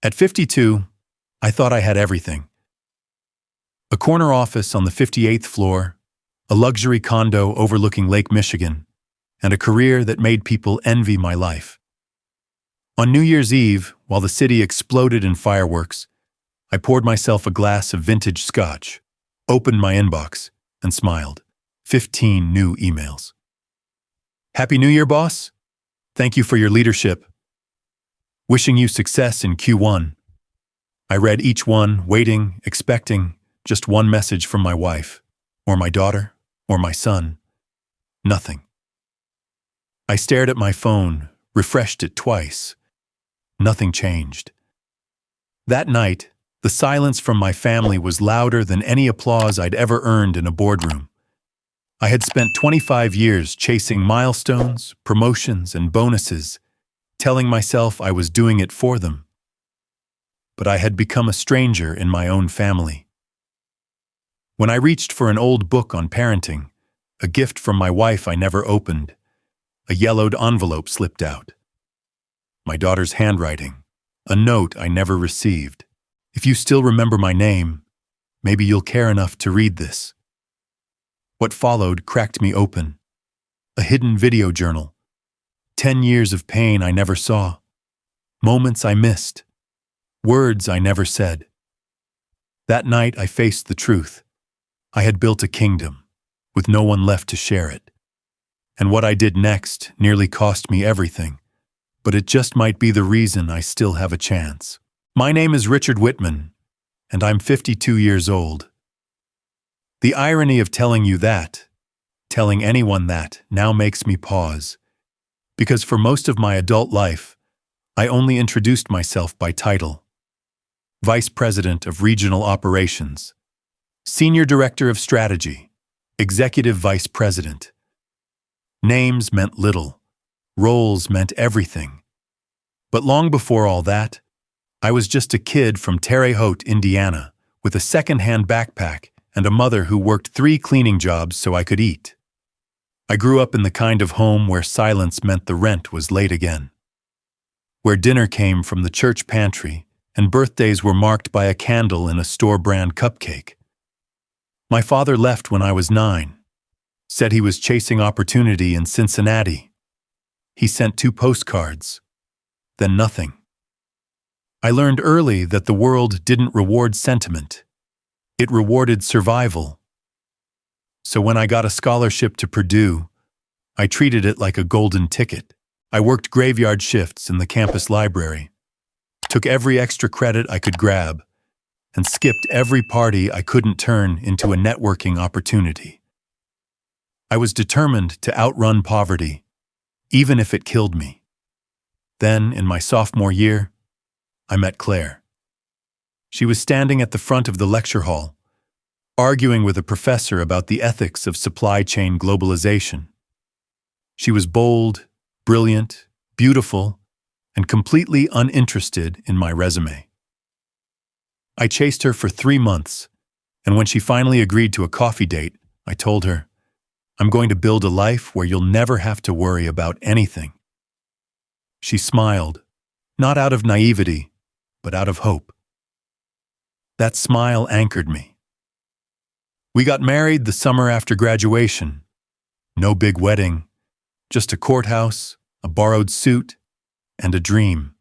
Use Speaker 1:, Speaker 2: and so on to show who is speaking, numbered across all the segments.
Speaker 1: At 52, I thought I had everything. A corner office on the 58th floor, a luxury condo overlooking Lake Michigan, and a career that made people envy my life. On New Year's Eve, while the city exploded in fireworks, I poured myself a glass of vintage scotch, opened my inbox, and smiled. 15 new emails. Happy New Year, boss. Thank you for your leadership. Wishing you success in Q1. I read each one, waiting, expecting just one message from my wife, or my daughter, or my son. Nothing. I stared at my phone, refreshed it twice. Nothing changed. That night, the silence from my family was louder than any applause I'd ever earned in a boardroom. I had spent 25 years chasing milestones, promotions, and bonuses, telling myself I was doing it for them. But I had become a stranger in my own family. When I reached for an old book on parenting, a gift from my wife I never opened, a yellowed envelope slipped out. My daughter's handwriting, a note I never received. If you still remember my name, maybe you'll care enough to read this. What followed cracked me open. A hidden video journal. 10 years of pain I never saw. Moments I missed. Words I never said. That night I faced the truth. I had built a kingdom, with no one left to share it. And what I did next nearly cost me everything. But it just might be the reason I still have a chance. My name is Richard Whitman, and I'm 52 years old. The irony of telling you that, telling anyone that, now makes me pause. Because for most of my adult life, I only introduced myself by title. Vice President of Regional Operations, Senior Director of Strategy, Executive Vice President. Names meant little. Roles meant everything. But long before all that, I was just a kid from Terre Haute, Indiana, with a second-hand backpack and a mother who worked 3 cleaning jobs so I could eat. I grew up in the kind of home where silence meant the rent was late again, where dinner came from the church pantry and birthdays were marked by a candle in a store-brand cupcake. My father left when I was 9, said he was chasing opportunity in Cincinnati. He sent 2 postcards, then nothing. I learned early that the world didn't reward sentiment. It rewarded survival. So when I got a scholarship to Purdue, I treated it like a golden ticket. I worked graveyard shifts in the campus library, took every extra credit I could grab, and skipped every party I couldn't turn into a networking opportunity. I was determined to outrun poverty, even if it killed me. Then, in my sophomore year, I met Claire. She was standing at the front of the lecture hall, arguing with a professor about the ethics of supply chain globalization. She was bold, brilliant, beautiful, and completely uninterested in my resume. I chased her for 3 months, and when she finally agreed to a coffee date, I told her, "I'm going to build a life where you'll never have to worry about anything." She smiled, not out of naivety, but out of hope. That smile anchored me. We got married the summer after graduation. No big wedding, just a courthouse, a borrowed suit, and a dream.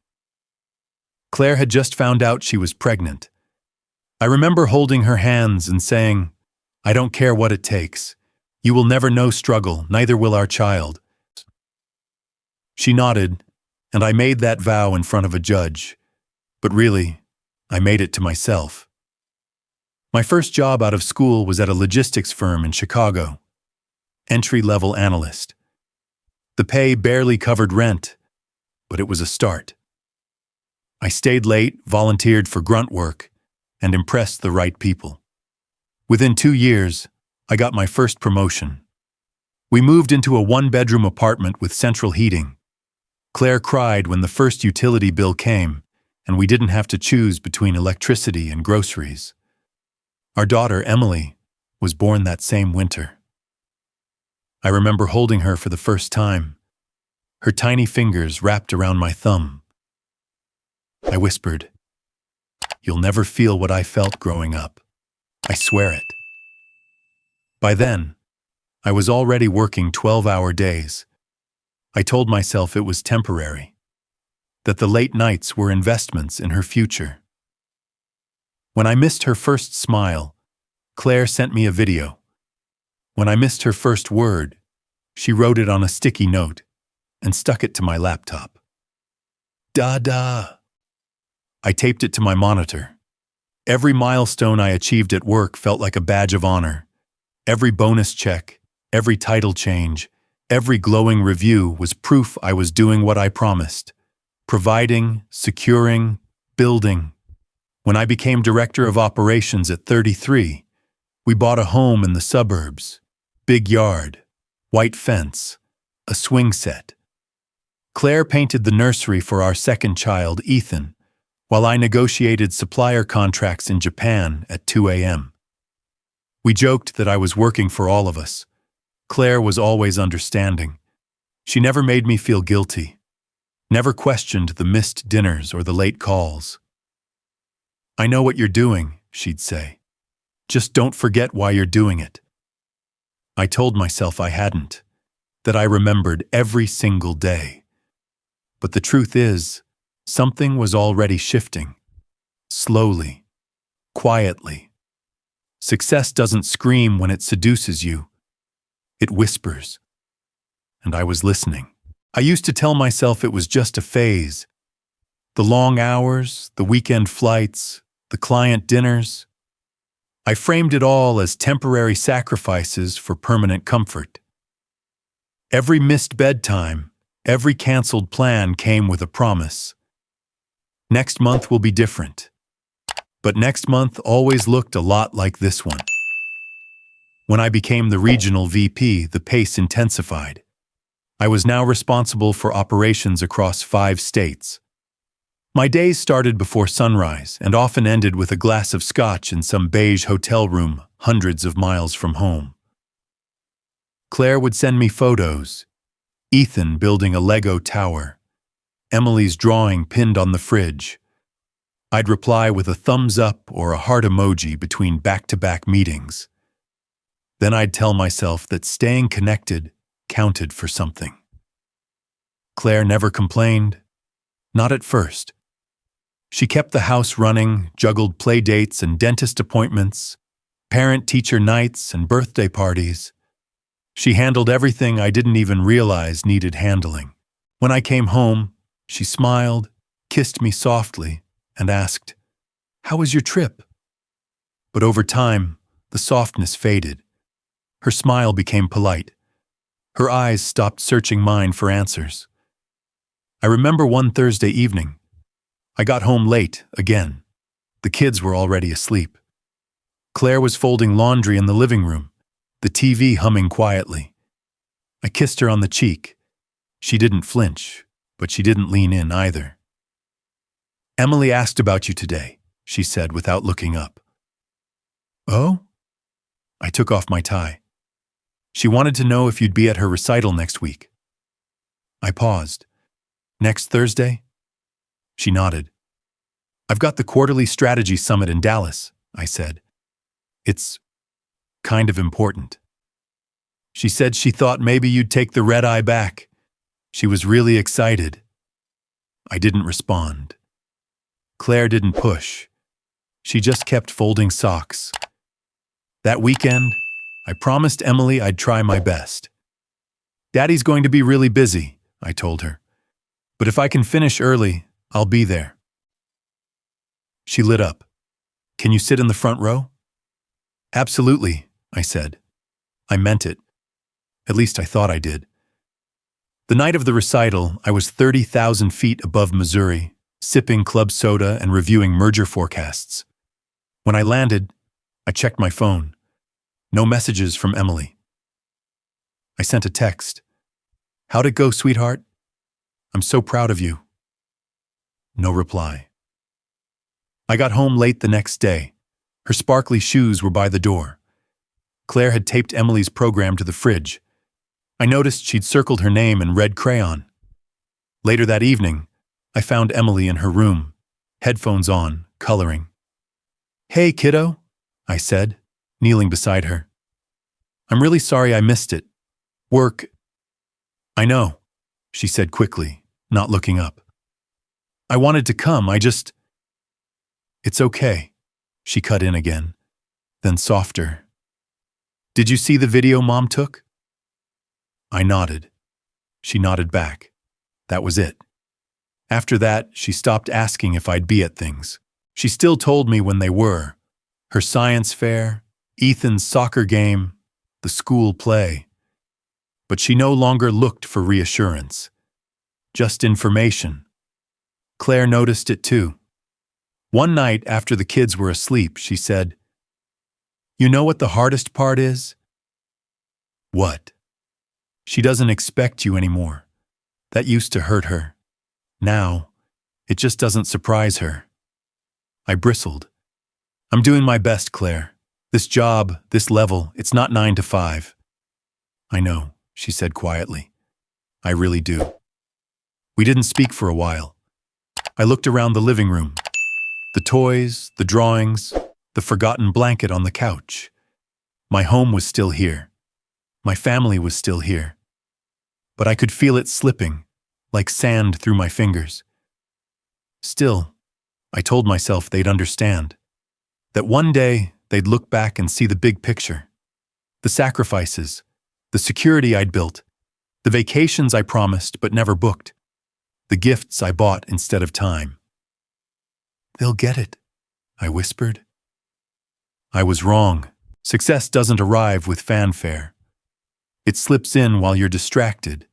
Speaker 1: Claire had just found out she was pregnant. I remember holding her hands and saying, "I don't care what it takes. You will never know struggle, neither will our child." She nodded, and I made that vow in front of a judge. But really, I made it to myself. My first job out of school was at a logistics firm in Chicago. Entry-level analyst. The pay barely covered rent, but it was a start. I stayed late, volunteered for grunt work, and impressed the right people. Within 2 years, I got my first promotion. We moved into a 1-bedroom apartment with central heating. Claire cried when the first utility bill came, and we didn't have to choose between electricity and groceries. Our daughter, Emily, was born that same winter. I remember holding her for the first time, her tiny fingers wrapped around my thumb. I whispered, you'll never feel what I felt growing up. I swear it. By then, I was already working 12-hour days. I told myself it was temporary, that the late nights were investments in her future. When I missed her first smile, Claire sent me a video. When I missed her first word, she wrote it on a sticky note and stuck it to my laptop. Da-da. I taped it to my monitor. Every milestone I achieved at work felt like a badge of honor. Every bonus check, every title change, every glowing review was proof I was doing what I promised. Providing, securing, building. When I became director of operations at 33, we bought a home in the suburbs. Big yard, white fence, a swing set. Claire painted the nursery for our second child, Ethan, while I negotiated supplier contracts in Japan at 2 a.m. We joked that I was working for all of us. Claire was always understanding. She never made me feel guilty, never questioned the missed dinners or the late calls. I know what you're doing, she'd say. Just don't forget why you're doing it. I told myself I hadn't, that I remembered every single day. But the truth is, something was already shifting. Slowly, quietly. Success doesn't scream when it seduces you. It whispers. And I was listening. I used to tell myself it was just a phase. The long hours, the weekend flights, the client dinners. I framed it all as temporary sacrifices for permanent comfort. Every missed bedtime, every canceled plan came with a promise. Next month will be different. But next month always looked a lot like this one. When I became the regional VP, the pace intensified. I was now responsible for operations across 5 states. My days started before sunrise and often ended with a glass of scotch in some beige hotel room hundreds of miles from home. Claire would send me photos. Ethan building a Lego tower. Emily's drawing pinned on the fridge. I'd reply with a thumbs up or a heart emoji between back-to-back meetings. Then I'd tell myself that staying connected counted for something. Claire never complained. Not at first. She kept the house running, juggled play dates and dentist appointments, parent-teacher nights and birthday parties. She handled everything I didn't even realize needed handling. When I came home, she smiled, kissed me softly, and asked, "How was your trip?" But over time, the softness faded. Her smile became polite. Her eyes stopped searching mine for answers. I remember one Thursday evening. I got home late, again. The kids were already asleep. Claire was folding laundry in the living room, the TV humming quietly. I kissed her on the cheek. She didn't flinch, but she didn't lean in either. "Emily asked about you today," she said without looking up. "Oh?" I took off my tie. "She wanted to know if you'd be at her recital next week." I paused. "Next Thursday?" She nodded. "I've got the quarterly strategy summit in Dallas," I said. "It's kind of important." She said she thought maybe you'd take the red eye back. She was really excited. I didn't respond. Claire didn't push. She just kept folding socks. That weekend, I promised Emily I'd try my best. "Daddy's going to be really busy," I told her. "But if I can finish early, I'll be there." She lit up. "Can you sit in the front row?" "Absolutely," I said. I meant it. At least I thought I did. The night of the recital, I was 30,000 feet above Missouri, sipping club soda and reviewing merger forecasts. When I landed, I checked my phone. No messages from Emily. I sent a text. "How'd it go, sweetheart? I'm so proud of you." No reply. I got home late the next day. Her sparkly shoes were by the door. Claire had taped Emily's program to the fridge. I noticed she'd circled her name in red crayon. Later that evening, I found Emily in her room, headphones on, coloring. Hey, kiddo, I said, kneeling beside her. I'm really sorry I missed it. Work. I know, she said quickly, not looking up. I wanted to come, It's okay, she cut in again, then softer. Did you see the video Mom took? I nodded. She nodded back. That was it. After that, she stopped asking if I'd be at things. She still told me when they were. Her science fair, Ethan's soccer game, the school play. But she no longer looked for reassurance. Just information. Claire noticed it too. One night after the kids were asleep, she said, "You know what the hardest part is?" What? She doesn't expect you anymore. That used to hurt her. Now, it just doesn't surprise her. I bristled. I'm doing my best, Claire. This job, this level, it's not 9 to 5. I know, she said quietly. I really do. We didn't speak for a while. I looked around the living room. The toys, the drawings, the forgotten blanket on the couch. My home was still here. My family was still here. But I could feel it slipping, like sand through my fingers. Still, I told myself they'd understand. That one day they'd look back and see the big picture. The sacrifices, the security I'd built, the vacations I promised but never booked, the gifts I bought instead of time. They'll get it, I whispered. I was wrong. Success doesn't arrive with fanfare. It slips in while you're distracted,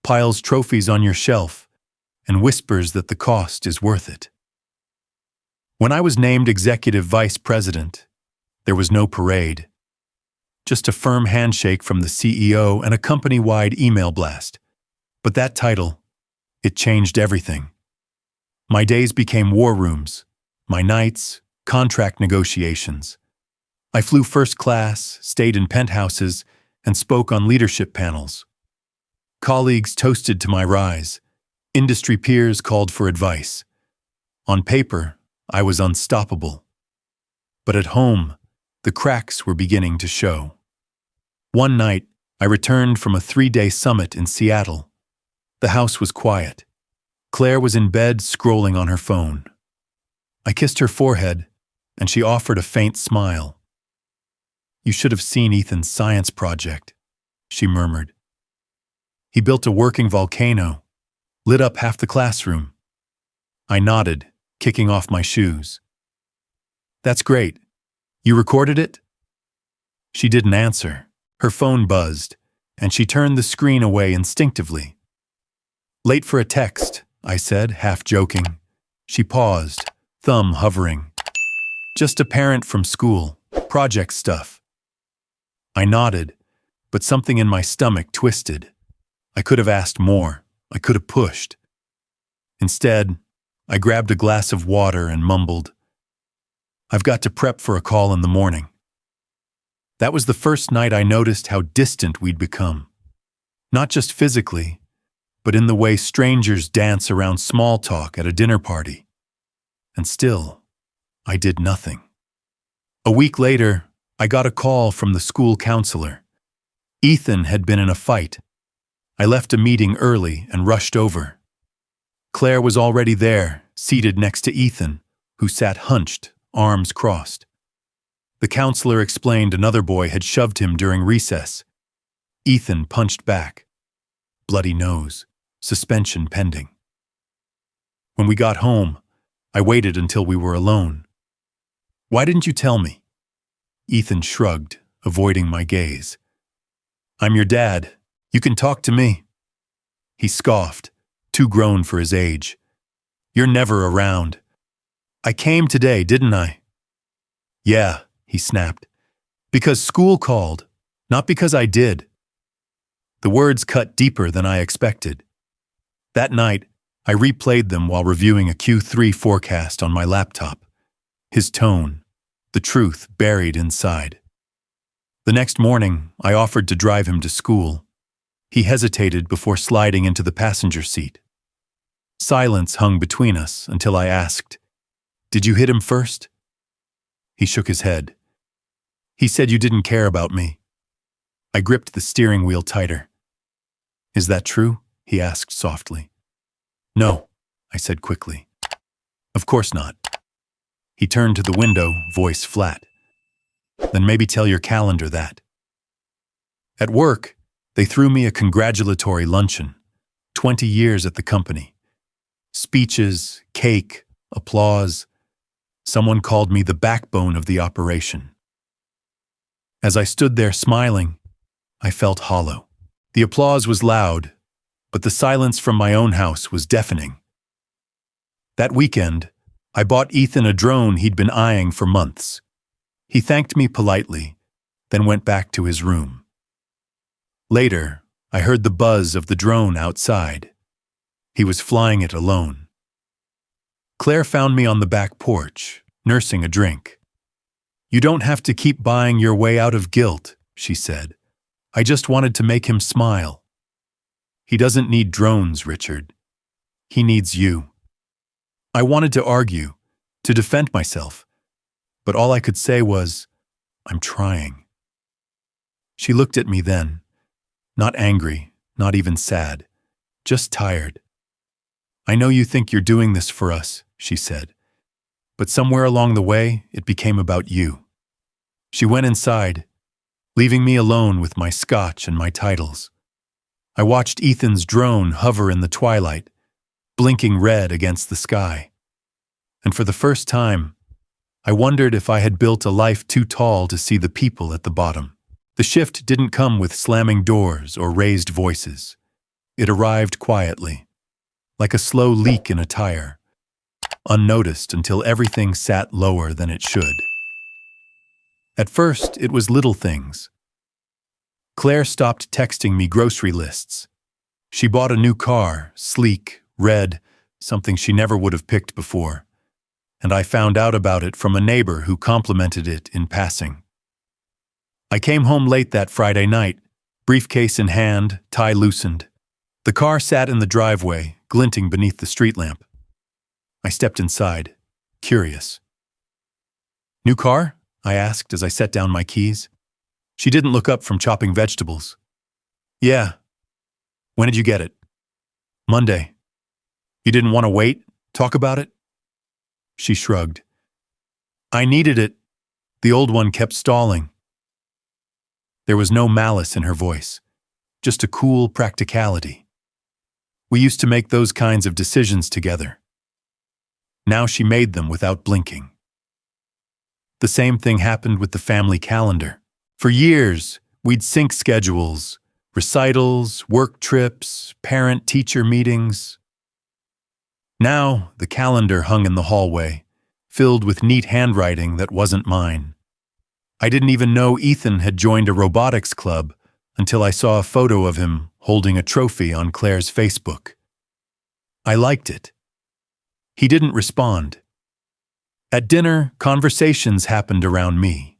Speaker 1: piles trophies on your shelf, and whispers that the cost is worth it. When I was named executive vice president, there was no parade. Just a firm handshake from the CEO and a company-wide email blast. But that title, it changed everything. My days became war rooms, my nights, contract negotiations. I flew first class, stayed in penthouses, and spoke on leadership panels. Colleagues toasted to my rise. Industry peers called for advice. On paper, I was unstoppable. But at home, the cracks were beginning to show. One night, I returned from a 3-day summit in Seattle. The house was quiet. Claire was in bed scrolling on her phone. I kissed her forehead, and she offered a faint smile. You should have seen Ethan's science project, she murmured. He built a working volcano, lit up half the classroom. I nodded, kicking off my shoes. That's great. You recorded it? She didn't answer. Her phone buzzed, and she turned the screen away instinctively. Late for a text, I said, half joking. She paused, thumb hovering. Just a parent from school, project stuff. I nodded, but something in my stomach twisted. I could have asked more. I could have pushed. Instead, I grabbed a glass of water and mumbled, I've got to prep for a call in the morning. That was the first night I noticed how distant we'd become. Not just physically, but in the way strangers dance around small talk at a dinner party. And still, I did nothing. A week later, I got a call from the school counselor. Ethan had been in a fight. I left a meeting early and rushed over. Claire was already there, seated next to Ethan, who sat hunched, arms crossed. The counselor explained another boy had shoved him during recess. Ethan punched back. Bloody nose, suspension pending. When we got home, I waited until we were alone. Why didn't you tell me? Ethan shrugged, avoiding my gaze. I'm your dad. You can talk to me. He scoffed, too grown for his age. You're never around. I came today, didn't I? Yeah, he snapped. Because school called, not because I did. The words cut deeper than I expected. That night, I replayed them while reviewing a Q3 forecast on my laptop. His tone, the truth buried inside. The next morning, I offered to drive him to school. He hesitated before sliding into the passenger seat. Silence hung between us until I asked, Did you hit him first? He shook his head. He said you didn't care about me. I gripped the steering wheel tighter. Is that true? He asked softly. No, I said quickly. Of course not. He turned to the window, voice flat. Then maybe tell your calendar that. At work, they threw me a congratulatory luncheon. 20 years at the company. Speeches, cake, applause. Someone called me the backbone of the operation. As I stood there smiling, I felt hollow. The applause was loud, but the silence from my own house was deafening. That weekend, I bought Ethan a drone he'd been eyeing for months. He thanked me politely, then went back to his room. Later, I heard the buzz of the drone outside. He was flying it alone. Claire found me on the back porch, nursing a drink. You don't have to keep buying your way out of guilt, she said. I just wanted to make him smile. He doesn't need drones, Richard. He needs you. I wanted to argue, to defend myself, but all I could say was, I'm trying. She looked at me then, not angry, not even sad, just tired. I know you think you're doing this for us, she said, but somewhere along the way, it became about you. She went inside, leaving me alone with my scotch and my titles. I watched Ethan's drone hover in the twilight, blinking red against the sky. And for the first time, I wondered if I had built a life too tall to see the people at the bottom. The shift didn't come with slamming doors or raised voices. It arrived quietly, like a slow leak in a tire, unnoticed until everything sat lower than it should. At first, it was little things. Claire stopped texting me grocery lists. She bought a new car, sleek, red, something she never would have picked before. And I found out about it from a neighbor who complimented it in passing. I came home late that Friday night, briefcase in hand, tie loosened. The car sat in the driveway, glinting beneath the street lamp. I stepped inside, curious. New car? I asked as I set down my keys. She didn't look up from chopping vegetables. Yeah. When did you get it? Monday. You didn't want to wait? Talk about it? She shrugged. I needed it. The old one kept stalling. There was no malice in her voice, just a cool practicality. We used to make those kinds of decisions together. Now she made them without blinking. The same thing happened with the family calendar. For years, we'd sync schedules, recitals, work trips, parent-teacher meetings. Now, the calendar hung in the hallway, filled with neat handwriting that wasn't mine. I didn't even know Ethan had joined a robotics club until I saw a photo of him holding a trophy on Claire's Facebook. I liked it. He didn't respond. At dinner, conversations happened around me.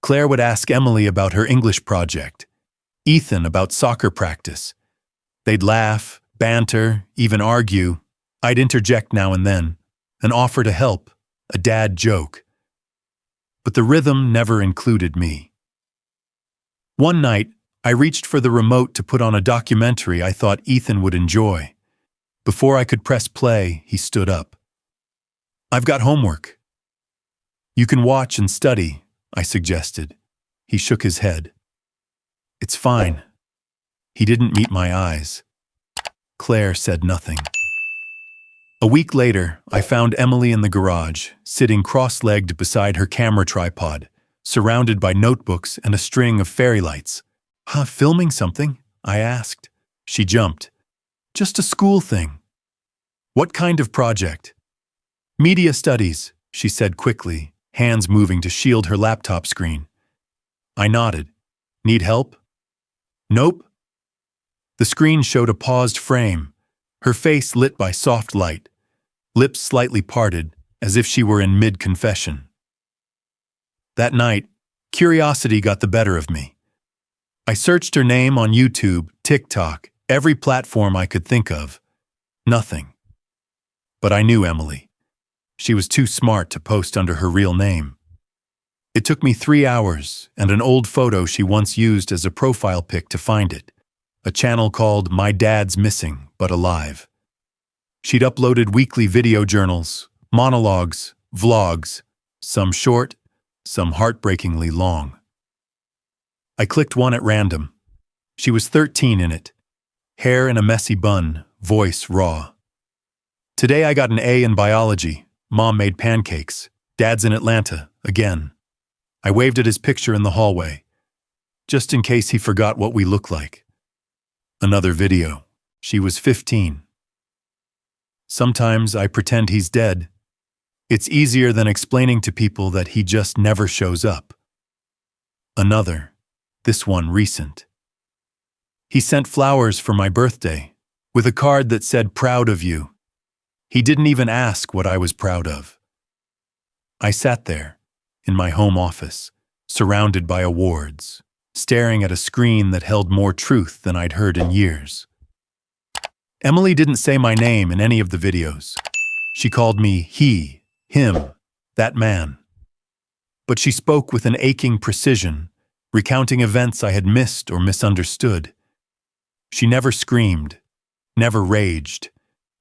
Speaker 1: Claire would ask Emily about her English project, Ethan about soccer practice. They'd laugh, banter, even argue. I'd interject now and then, an offer to help, a dad joke. But the rhythm never included me. One night, I reached for the remote to put on a documentary I thought Ethan would enjoy. Before I could press play, he stood up. I've got homework. You can watch and study, I suggested. He shook his head. It's fine. He didn't meet my eyes. Claire said nothing. A week later, I found Emily in the garage, sitting cross-legged beside her camera tripod, surrounded by notebooks and a string of fairy lights. Filming something? I asked. She jumped. Just a school thing. What kind of project? Media studies, she said quickly, hands moving to shield her laptop screen. I nodded. Need help? Nope. The screen showed a paused frame, her face lit by soft light, lips slightly parted, as if she were in mid-confession. That night, curiosity got the better of me. I searched her name on YouTube, TikTok, every platform I could think of. Nothing. But I knew Emily. She was too smart to post under her real name. It took me 3 hours and an old photo she once used as a profile pic to find it, a channel called My Dad's Missing But Alive. She'd uploaded weekly video journals, monologues, vlogs, some short, some heartbreakingly long. I clicked one at random. She was 13 in it, hair in a messy bun, voice raw. Today I got an A in biology. Mom made pancakes. Dad's in Atlanta, again. I waved at his picture in the hallway, just in case he forgot what we look like. Another video. She was 15. Sometimes I pretend he's dead. It's easier than explaining to people that he just never shows up. Another. This one recent. He sent flowers for my birthday, with a card that said, "Proud of you." He didn't even ask what I was proud of. I sat there, in my home office, surrounded by awards, staring at a screen that held more truth than I'd heard in years. Emily didn't say my name in any of the videos. She called me he, him, that man. But she spoke with an aching precision, recounting events I had missed or misunderstood. She never screamed, never raged.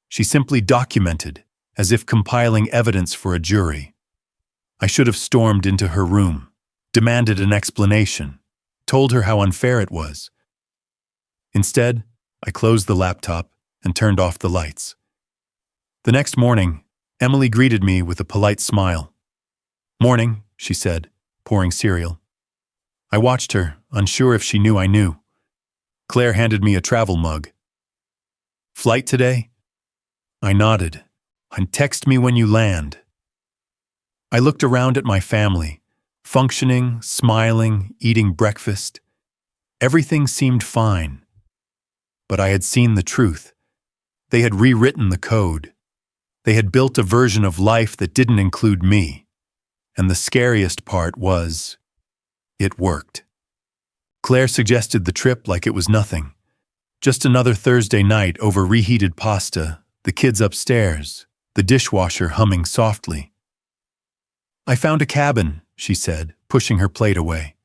Speaker 1: She simply documented, as if compiling evidence for a jury. I should have stormed into her room, demanded an explanation, told her how unfair it was. Instead, I closed the laptop and turned off the lights. The next morning, Emily greeted me with a polite smile. "Morning," she said, pouring cereal. I watched her, unsure if she knew I knew. Claire handed me a travel mug. "Flight today?" I nodded. "And text me when you land." I looked around at my family, functioning, smiling, eating breakfast. Everything seemed fine. But I had seen the truth. They had rewritten the code. They had built a version of life that didn't include me. And the scariest part was, it worked. Claire suggested the trip like it was nothing. Just another Thursday night over reheated pasta, the kids upstairs, the dishwasher humming softly. "I found a cabin," she said, pushing her plate away.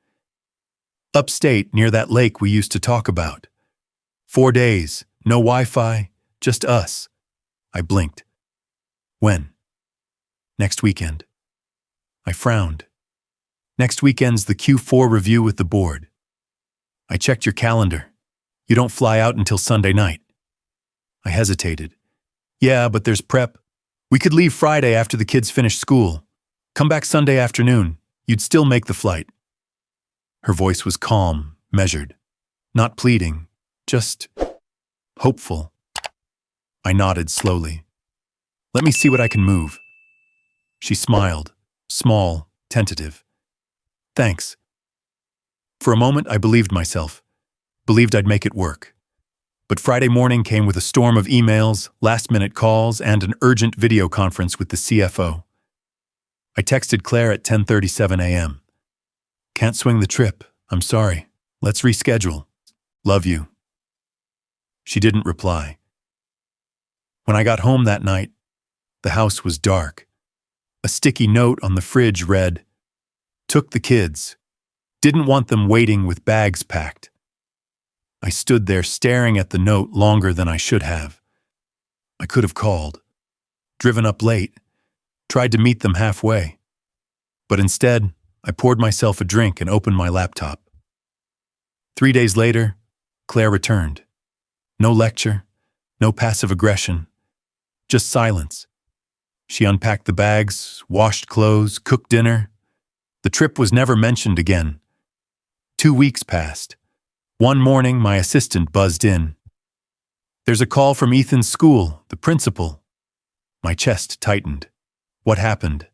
Speaker 1: "Upstate, near that lake we used to talk about. 4 days, no Wi-Fi, just us." I blinked. "When?" "Next weekend." I frowned. "Next weekend's the Q4 review with the board." "I checked your calendar. You don't fly out until Sunday night." I hesitated. "Yeah, but there's prep. We could leave Friday after the kids finish school. Come back Sunday afternoon. You'd still make the flight." Her voice was calm, measured. Not pleading, just hopeful. I nodded slowly. "Let me see what I can move." She smiled, small, tentative. "Thanks." For a moment, I believed myself. Believed I'd make it work. But Friday morning came with a storm of emails, last-minute calls, and an urgent video conference with the CFO. I texted Claire at 10:37 a.m. "Can't swing the trip. I'm sorry. Let's reschedule. Love you." She didn't reply. When I got home that night, the house was dark. A sticky note on the fridge read, "Took the kids. Didn't want them waiting with bags packed." I stood there staring at the note longer than I should have. I could have called, driven up late, tried to meet them halfway. But instead, I poured myself a drink and opened my laptop. 3 days later, Claire returned. No lecture, no passive aggression, just silence. She unpacked the bags, washed clothes, cooked dinner. The trip was never mentioned again. 2 weeks passed. One morning, my assistant buzzed in. "There's a call from Ethan's school, the principal." My chest tightened. What happened?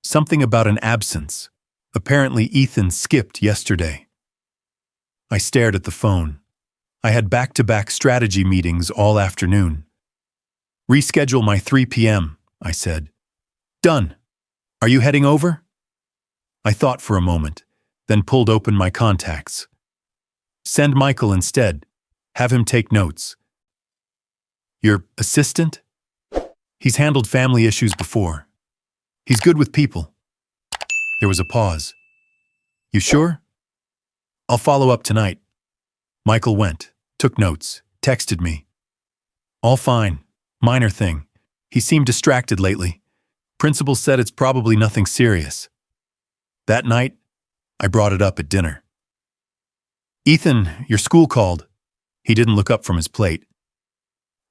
Speaker 1: Something about an absence. Apparently Ethan skipped yesterday. I stared at the phone. I had back-to-back strategy meetings all afternoon. "Reschedule my 3 p.m., I said. "Done. Are you heading over?" I thought for a moment, then pulled open my contacts. "Send Michael instead. Have him take notes." "Your assistant?" "He's handled family issues before. He's good with people." There was a pause. You sure? I'll follow up tonight. Michael went, took notes, texted me. All fine. Minor thing. He seemed distracted lately. Principal said it's probably nothing serious. That night, I brought it up at dinner. Ethan, your school called. He didn't look up from his plate.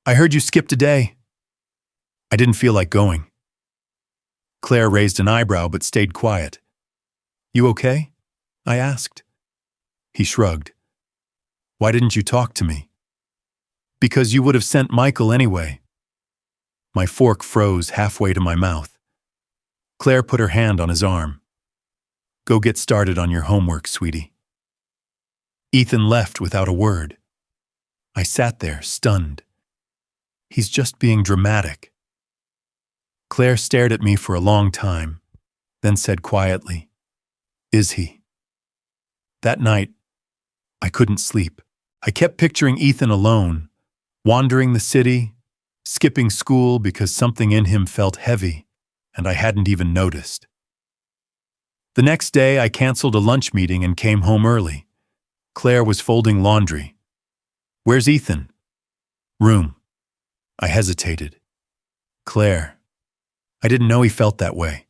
Speaker 1: I heard you skipped a day. I didn't feel like going. Claire raised an eyebrow but stayed quiet. You okay? I asked. He shrugged. Why didn't you talk to me? Because you would have sent Michael anyway. My fork froze halfway to my mouth. Claire put her hand on his arm. Go get started on your homework, sweetie. Ethan left without a word. I sat there, stunned. He's just being dramatic. Claire stared at me for a long time, then said quietly, Is he? That night, I couldn't sleep. I kept picturing Ethan alone, wandering the city, skipping school because something in him felt heavy, and I hadn't even noticed. The next day, I canceled a lunch meeting and came home early. Claire was folding laundry. Where's Ethan? Room. I hesitated. Claire. I didn't know he felt that way.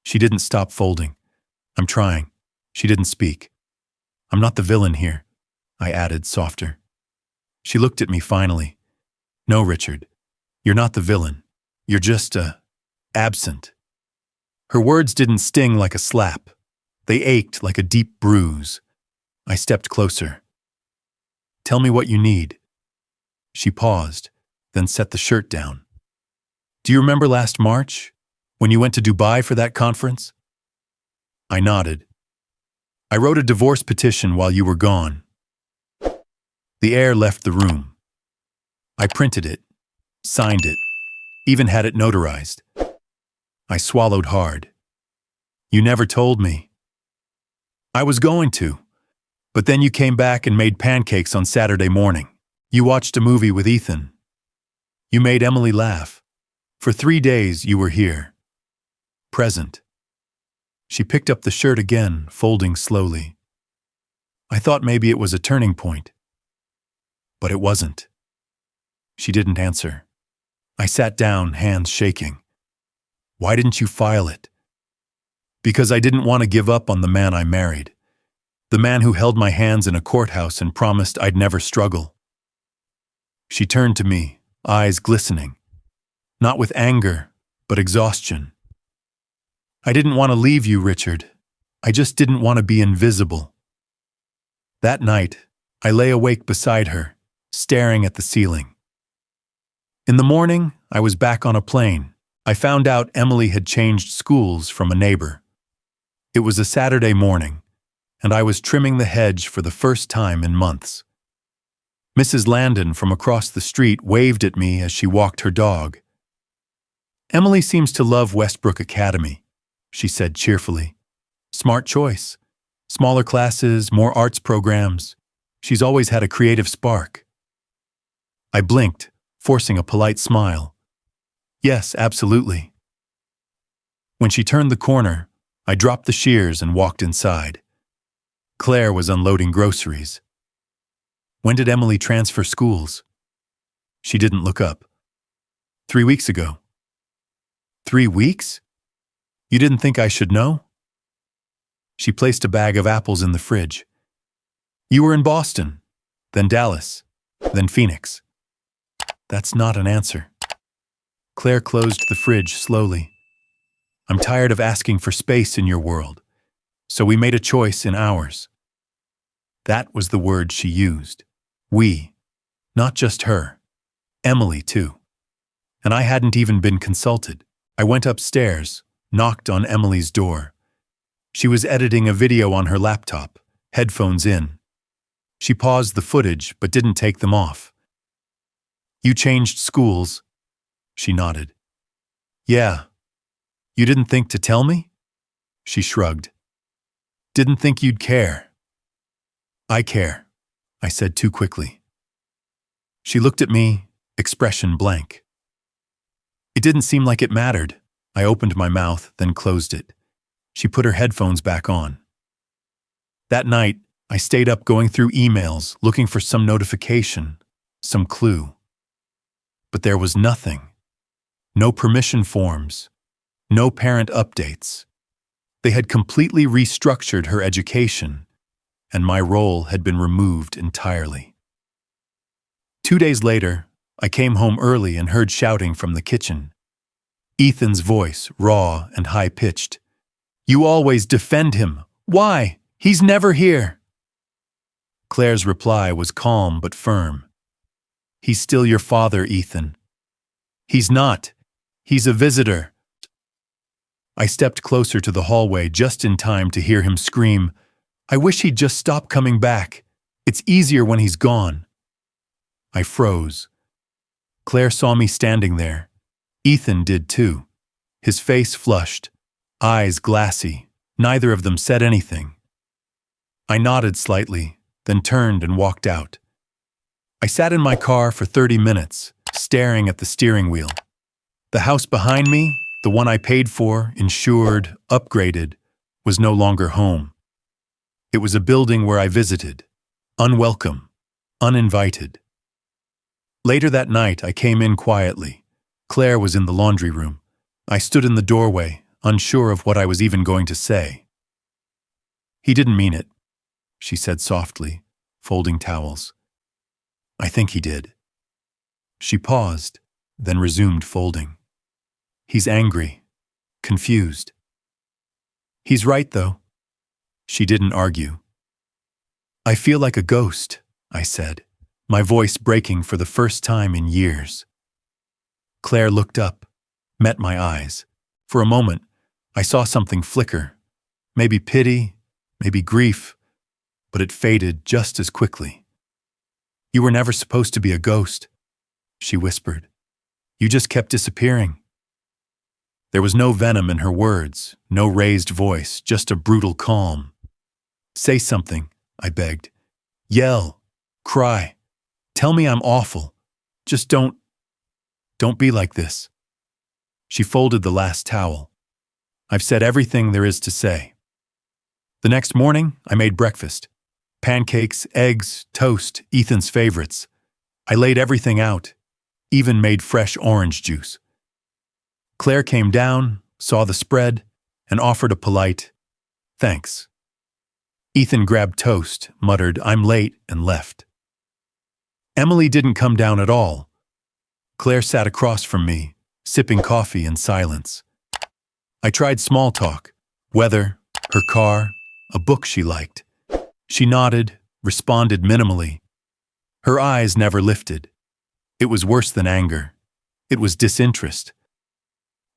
Speaker 1: She didn't stop folding. I'm trying. She didn't speak. I'm not the villain here, I added, softer. She looked at me finally. No, Richard. You're not the villain. You're just, absent. Her words didn't sting like a slap. They ached like a deep bruise. I stepped closer. Tell me what you need. She paused, then set the shirt down. Do you remember last March, when you went to Dubai for that conference? I nodded. I wrote a divorce petition while you were gone. The air left the room. I printed it, signed it, even had it notarized. I swallowed hard. You never told me. I was going to, but then you came back and made pancakes on Saturday morning. You watched a movie with Ethan. You made Emily laugh. For 3 days you were here. Present. She picked up the shirt again, folding slowly. I thought maybe it was a turning point. But it wasn't. She didn't answer. I sat down, hands shaking. Why didn't you file it? Because I didn't want to give up on the man I married. The man who held my hands in a courthouse and promised I'd never struggle. She turned to me, eyes glistening. Not with anger, but exhaustion. I didn't want to leave you, Richard. I just didn't want to be invisible. That night, I lay awake beside her, staring at the ceiling. In the morning, I was back on a plane. I found out Emily had changed schools from a neighbor. It was a Saturday morning, and I was trimming the hedge for the first time in months. Mrs. Landon from across the street waved at me as she walked her dog. Emily seems to love Westbrook Academy, she said cheerfully. Smart choice. Smaller classes, more arts programs. She's always had a creative spark. I blinked, forcing a polite smile. Yes, absolutely. When she turned the corner, I dropped the shears and walked inside. Claire was unloading groceries. When did Emily transfer schools? She didn't look up. 3 weeks ago. 3 weeks? You didn't think I should know? She placed a bag of apples in the fridge. You were in Boston, then Dallas, then Phoenix. That's not an answer. Claire closed the fridge slowly. I'm tired of asking for space in your world, so we made a choice in ours. That was the word she used. We. Not just her. Emily, too. And I hadn't even been consulted. I went upstairs, knocked on Emily's door. She was editing a video on her laptop, headphones in. She paused the footage but didn't take them off. You changed schools? She nodded. Yeah. You didn't think to tell me? She shrugged. Didn't think you'd care. I care, I said too quickly. She looked at me, expression blank. It didn't seem like it mattered. I opened my mouth, then closed it. She put her headphones back on. That night, I stayed up going through emails, looking for some notification, some clue. But there was nothing. No permission forms, no parent updates. They had completely restructured her education, and my role had been removed entirely. 2 days later, I came home early and heard shouting from the kitchen. Ethan's voice, raw and high-pitched. "You always defend him. Why? He's never here." Claire's reply was calm but firm. "He's still your father, Ethan." "He's not. He's a visitor." I stepped closer to the hallway just in time to hear him scream, "I wish he'd just stop coming back. It's easier when he's gone." I froze. Claire saw me standing there. Ethan did too. His face flushed, eyes glassy. Neither of them said anything. I nodded slightly, then turned and walked out. I sat in my car for 30 minutes, staring at the steering wheel. The house behind me, the one I paid for, insured, upgraded, was no longer home. It was a building where I visited, unwelcome, uninvited. Later that night, I came in quietly. Claire was in the laundry room. I stood in the doorway, unsure of what I was even going to say. "He didn't mean it," she said softly, folding towels. "I think he did." She paused, then resumed folding. "He's angry, confused." "He's right, though." She didn't argue. "I feel like a ghost," I said, my voice breaking for the first time in years. Claire looked up, met my eyes. For a moment, I saw something flicker. Maybe pity, maybe grief, but it faded just as quickly. "You were never supposed to be a ghost," she whispered. "You just kept disappearing." There was no venom in her words, no raised voice, just a brutal calm. "Say something," I begged. "Yell, cry, tell me I'm awful. Just don't be like this." She folded the last towel. "I've said everything there is to say." The next morning, I made breakfast. Pancakes, eggs, toast, Ethan's favorites. I laid everything out, even made fresh orange juice. Claire came down, saw the spread, and offered a polite, "Thanks." Ethan grabbed toast, muttered, "I'm late," and left. Emily didn't come down at all. Claire sat across from me, sipping coffee in silence. I tried small talk, weather, her car, a book she liked. She nodded, responded minimally. Her eyes never lifted. It was worse than anger. It was disinterest.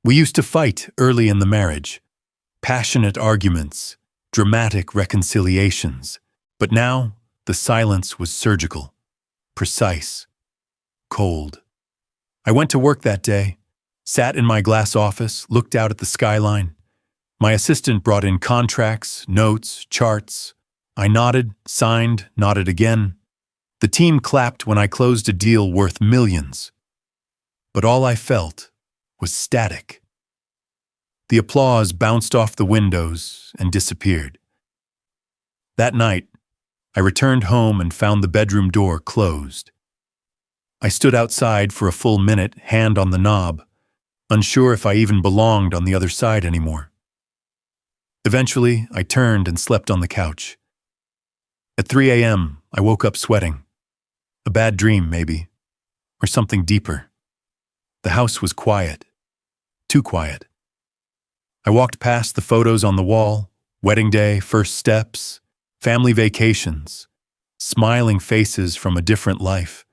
Speaker 1: We used to fight early in the marriage. Passionate arguments, dramatic reconciliations. But now, the silence was surgical, precise, cold. I went to work that day, sat in my glass office, looked out at the skyline. My assistant brought in contracts, notes, charts. I nodded, signed, nodded again. The team clapped when I closed a deal worth millions. But all I felt was static. The applause bounced off the windows and disappeared. That night, I returned home and found the bedroom door closed. I stood outside for a full minute, hand on the knob, unsure if I even belonged on the other side anymore. Eventually, I turned and slept on the couch. At 3 a.m., I woke up sweating. A bad dream, maybe, or something deeper. The house was quiet, too quiet. I walked past the photos on the wall, wedding day, first steps, family vacations, smiling faces from a different life.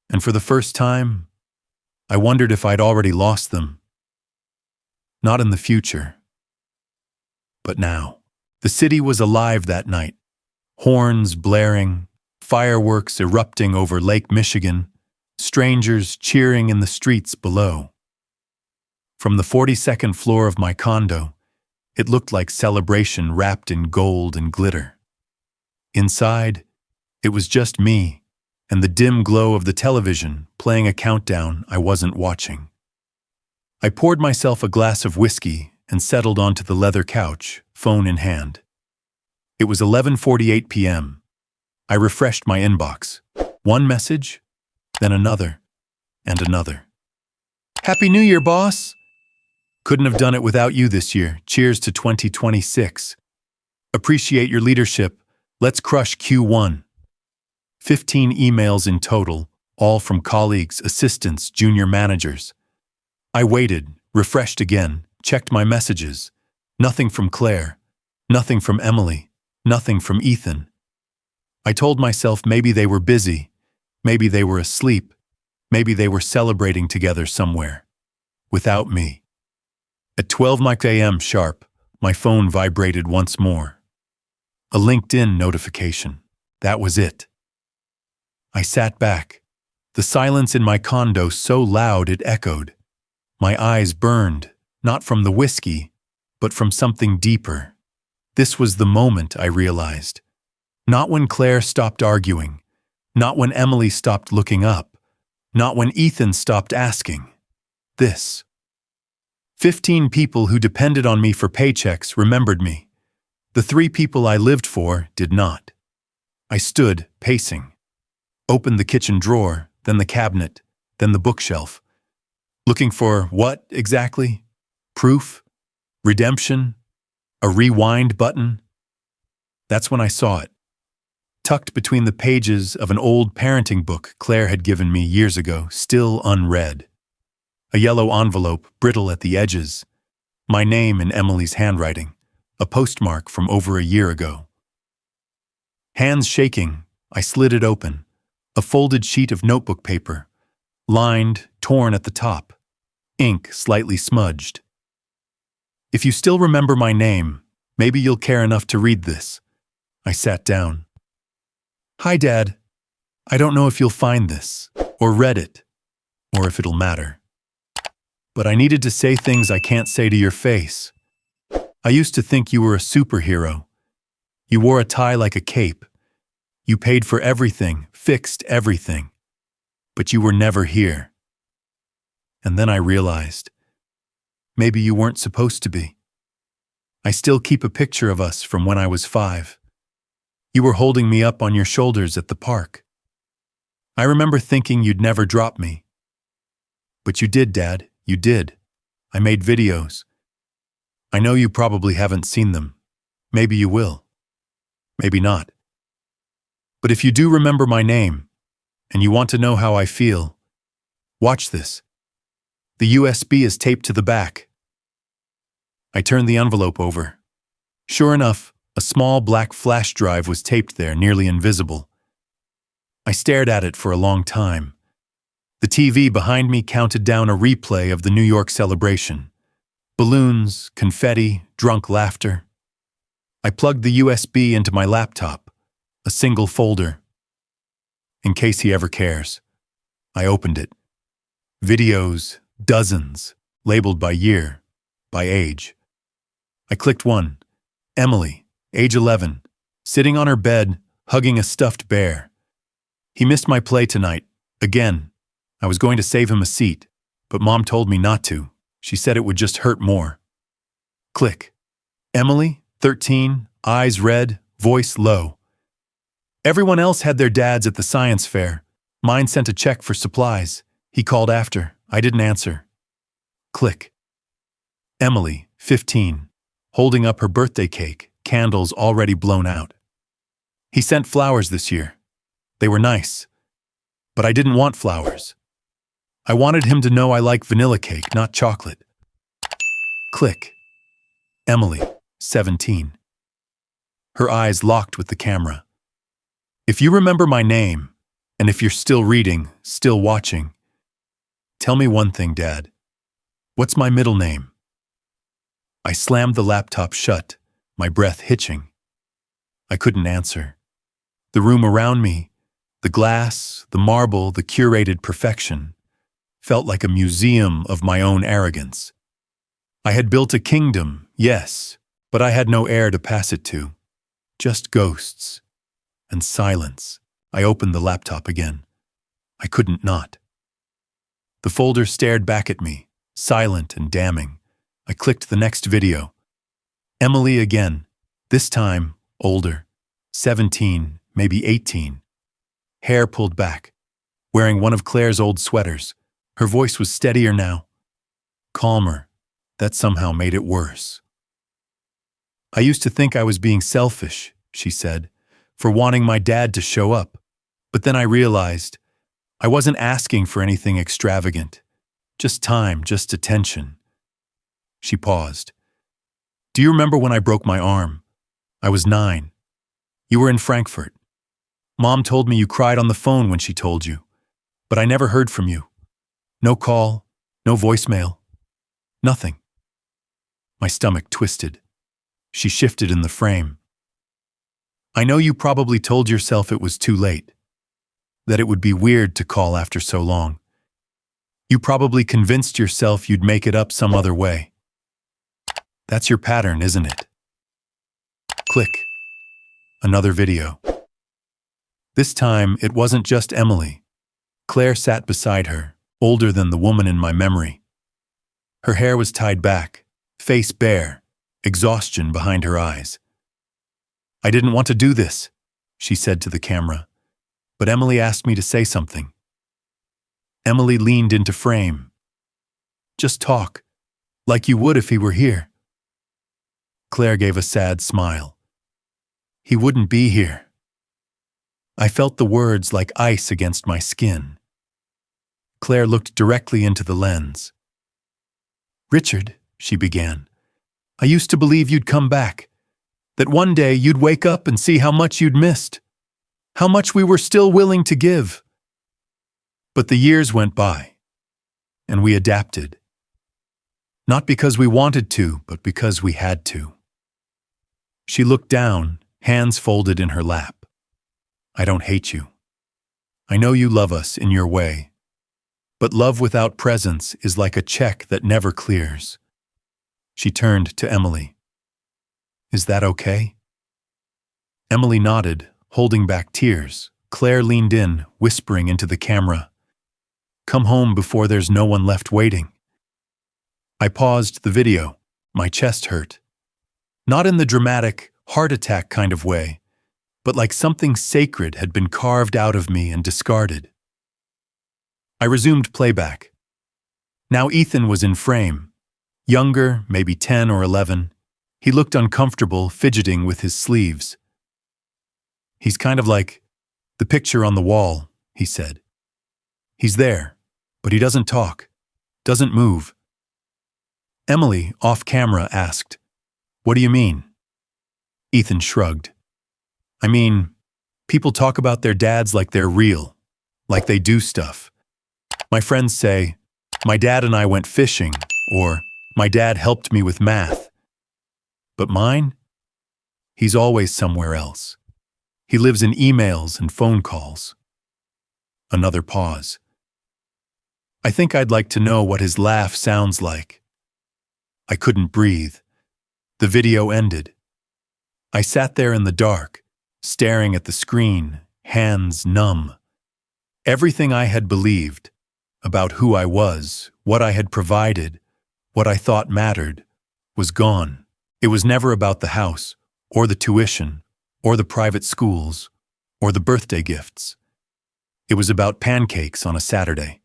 Speaker 1: And for the first time, I wondered if I'd already lost them. Not in the future, but now. The city was alive that night. Horns blaring, fireworks erupting over Lake Michigan, strangers cheering in the streets below. From the 42nd floor of my condo, it looked like celebration wrapped in gold and glitter. Inside, it was just me and the dim glow of the television playing a countdown I wasn't watching. I poured myself a glass of whiskey and settled onto the leather couch, phone in hand. It was 11:48 p.m. I refreshed my inbox. One message, then another, and another. Happy New Year, boss! Couldn't have done it without you this year. Cheers to 2026. Appreciate your leadership. Let's crush Q1. 15 emails in total, all from colleagues, assistants, junior managers. I waited, refreshed again, checked my messages. Nothing from Claire, nothing from Emily, nothing from Ethan. I told myself maybe they were busy, maybe they were asleep, maybe they were celebrating together somewhere. Without me. At 12 a.m. sharp, my phone vibrated once more. A LinkedIn notification. That was it. I sat back, the silence in my condo so loud it echoed. My eyes burned, not from the whiskey, but from something deeper. This was the moment I realized. Not when Claire stopped arguing, not when Emily stopped looking up, not when Ethan stopped asking. This. 15 people who depended on me for paychecks remembered me. The 3 people I lived for did not. I stood, pacing. Opened the kitchen drawer, then the cabinet, then the bookshelf. Looking for what, exactly? Proof? Redemption? A rewind button? That's when I saw it. Tucked between the pages of an old parenting book Claire had given me years ago, still unread. A yellow envelope, brittle at the edges. My name in Emily's handwriting, a postmark from over a year ago. Hands shaking, I slid it open. A folded sheet of notebook paper, lined, torn at the top, ink slightly smudged. If you still remember my name, maybe you'll care enough to read this. I sat down. Hi, Dad. I don't know if you'll find this, or read it, or if it'll matter. But I needed to say things I can't say to your face. I used to think you were a superhero. You wore a tie like a cape. You paid for everything, fixed everything. But you were never here. And then I realized, maybe you weren't supposed to be. I still keep a picture of us from when I was 5. You were holding me up on your shoulders at the park. I remember thinking you'd never drop me. But you did, Dad, you did. I made videos. I know you probably haven't seen them. Maybe you will. Maybe not. But if you do remember my name, and you want to know how I feel, watch this. The USB is taped to the back. I turned the envelope over. Sure enough, a small black flash drive was taped there, nearly invisible. I stared at it for a long time. The TV behind me counted down a replay of the New York celebration. Balloons, confetti, drunk laughter. I plugged the USB into my laptop. A single folder. In case he ever cares. I opened it. Videos, dozens, labeled by year, by age. I clicked one. Emily, age 11, sitting on her bed, hugging a stuffed bear. He missed my play tonight, again. I was going to save him a seat, but Mom told me not to. She said it would just hurt more. Click. Emily, 13, eyes red, voice low. Everyone else had their dads at the science fair. Mine sent a check for supplies. He called after. I didn't answer. Click. Emily, 15, holding up her birthday cake, candles already blown out. He sent flowers this year. They were nice. But I didn't want flowers. I wanted him to know I like vanilla cake, not chocolate. Click. Emily, 17. Her eyes locked with the camera. If you remember my name, and if you're still reading, still watching, tell me one thing, Dad. What's my middle name? I slammed the laptop shut, my breath hitching. I couldn't answer. The room around me, the glass, the marble, the curated perfection, felt like a museum of my own arrogance. I had built a kingdom, yes, but I had no heir to pass it to. Just ghosts. And silence. I opened the laptop again. I couldn't not. The folder stared back at me, silent and damning. I clicked the next video. Emily again, this time older, 17, maybe 18. Hair pulled back, wearing one of Claire's old sweaters. Her voice was steadier now, calmer. That somehow made it worse. I used to think I was being selfish, she said, for wanting my dad to show up. But then I realized I wasn't asking for anything extravagant. Just time, just attention. She paused. Do you remember when I broke my arm? I was 9. You were in Frankfurt. Mom told me you cried on the phone when she told you, but I never heard from you. No call, no voicemail, nothing. My stomach twisted. She shifted in the frame. I know you probably told yourself it was too late, that it would be weird to call after so long. You probably convinced yourself you'd make it up some other way. That's your pattern, isn't it? Click. Another video. This time, it wasn't just Emily. Claire sat beside her, older than the woman in my memory. Her hair was tied back, face bare, exhaustion behind her eyes. I didn't want to do this, she said to the camera, but Emily asked me to say something. Emily leaned into frame. Just talk, like you would if he were here. Claire gave a sad smile. He wouldn't be here. I felt the words like ice against my skin. Claire looked directly into the lens. Richard, she began, I used to believe you'd come back, that one day you'd wake up and see how much you'd missed, how much we were still willing to give. But the years went by, and we adapted. Not because we wanted to, but because we had to. She looked down, hands folded in her lap. I don't hate you. I know you love us in your way, but love without presence is like a check that never clears. She turned to Emily. Is that okay? Emily nodded, holding back tears. Claire leaned in, whispering into the camera. Come home before there's no one left waiting. I paused the video. My chest hurt. Not in the dramatic, heart attack kind of way, but like something sacred had been carved out of me and discarded. I resumed playback. Now Ethan was in frame. Younger, maybe 10 or 11, he looked uncomfortable, fidgeting with his sleeves. He's kind of like the picture on the wall, he said. He's there, but he doesn't talk, doesn't move. Emily, off camera, asked, What do you mean? Ethan shrugged. I mean, people talk about their dads like they're real, like they do stuff. My friends say, my dad and I went fishing, or my dad helped me with math. But mine? He's always somewhere else. He lives in emails and phone calls. Another pause. I think I'd like to know what his laugh sounds like. I couldn't breathe. The video ended. I sat there in the dark, staring at the screen, hands numb. Everything I had believed about who I was, what I had provided, what I thought mattered, was gone. It was never about the house, or the tuition, or the private schools, or the birthday gifts. It was about pancakes on a Saturday.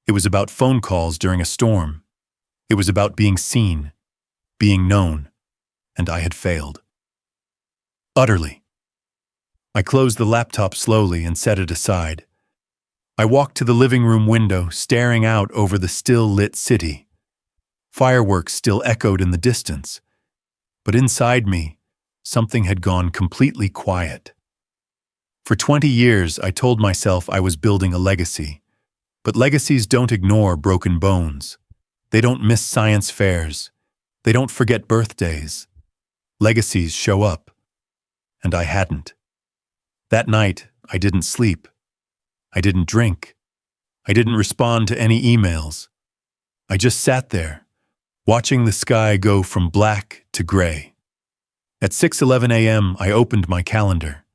Speaker 1: It was about phone calls during a storm. It was about being seen, being known, and I had failed. Utterly. I closed the laptop slowly and set it aside. I walked to the living room window, staring out over the still-lit city. Fireworks still echoed in the distance, but inside me, something had gone completely quiet. For 20 years, I told myself I was building a legacy, but legacies don't ignore broken bones. They don't miss science fairs. They don't forget birthdays. Legacies show up, and I hadn't. That night, I didn't sleep. I didn't drink. I didn't respond to any emails. I just sat there, watching the sky go from black to gray. At 6:11 a.m., I opened my calendar.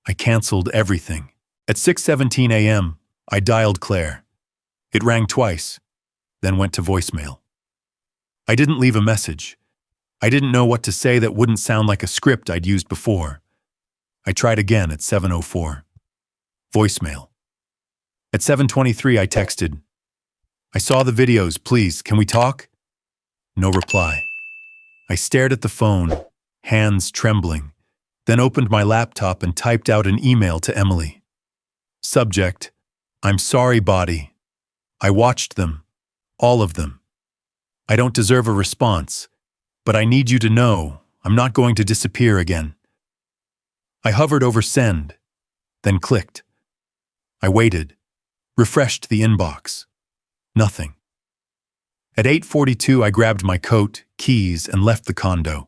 Speaker 1: I canceled everything. At 6:17 a.m., I dialed Claire. It rang twice, then went to voicemail. I didn't leave a message. I didn't know what to say that wouldn't sound like a script I'd used before. I tried again at 7:04. Voicemail. At 7:23 I texted, "I saw the videos, please, can we talk?" No reply. I stared at the phone, hands trembling, then opened my laptop and typed out an email to Emily. Subject, "I'm sorry, body. I watched them, all of them. I don't deserve a response, but I need you to know I'm not going to disappear again." I hovered over send, then clicked. I waited, refreshed the inbox. Nothing. At 8:42 I grabbed my coat, keys, and left the condo.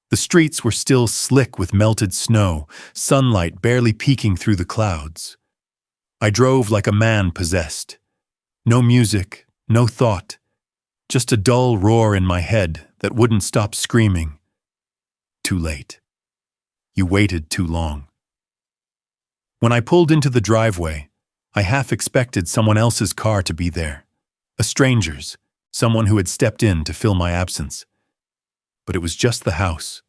Speaker 1: The streets were still slick with melted snow, sunlight barely peeking through the clouds. I drove like a man possessed. No music, no thought, just a dull roar in my head that wouldn't stop screaming. Too late. You waited too long. When I pulled into the driveway, I half expected someone else's car to be there. A stranger's, someone who had stepped in to fill my absence. But it was just the house.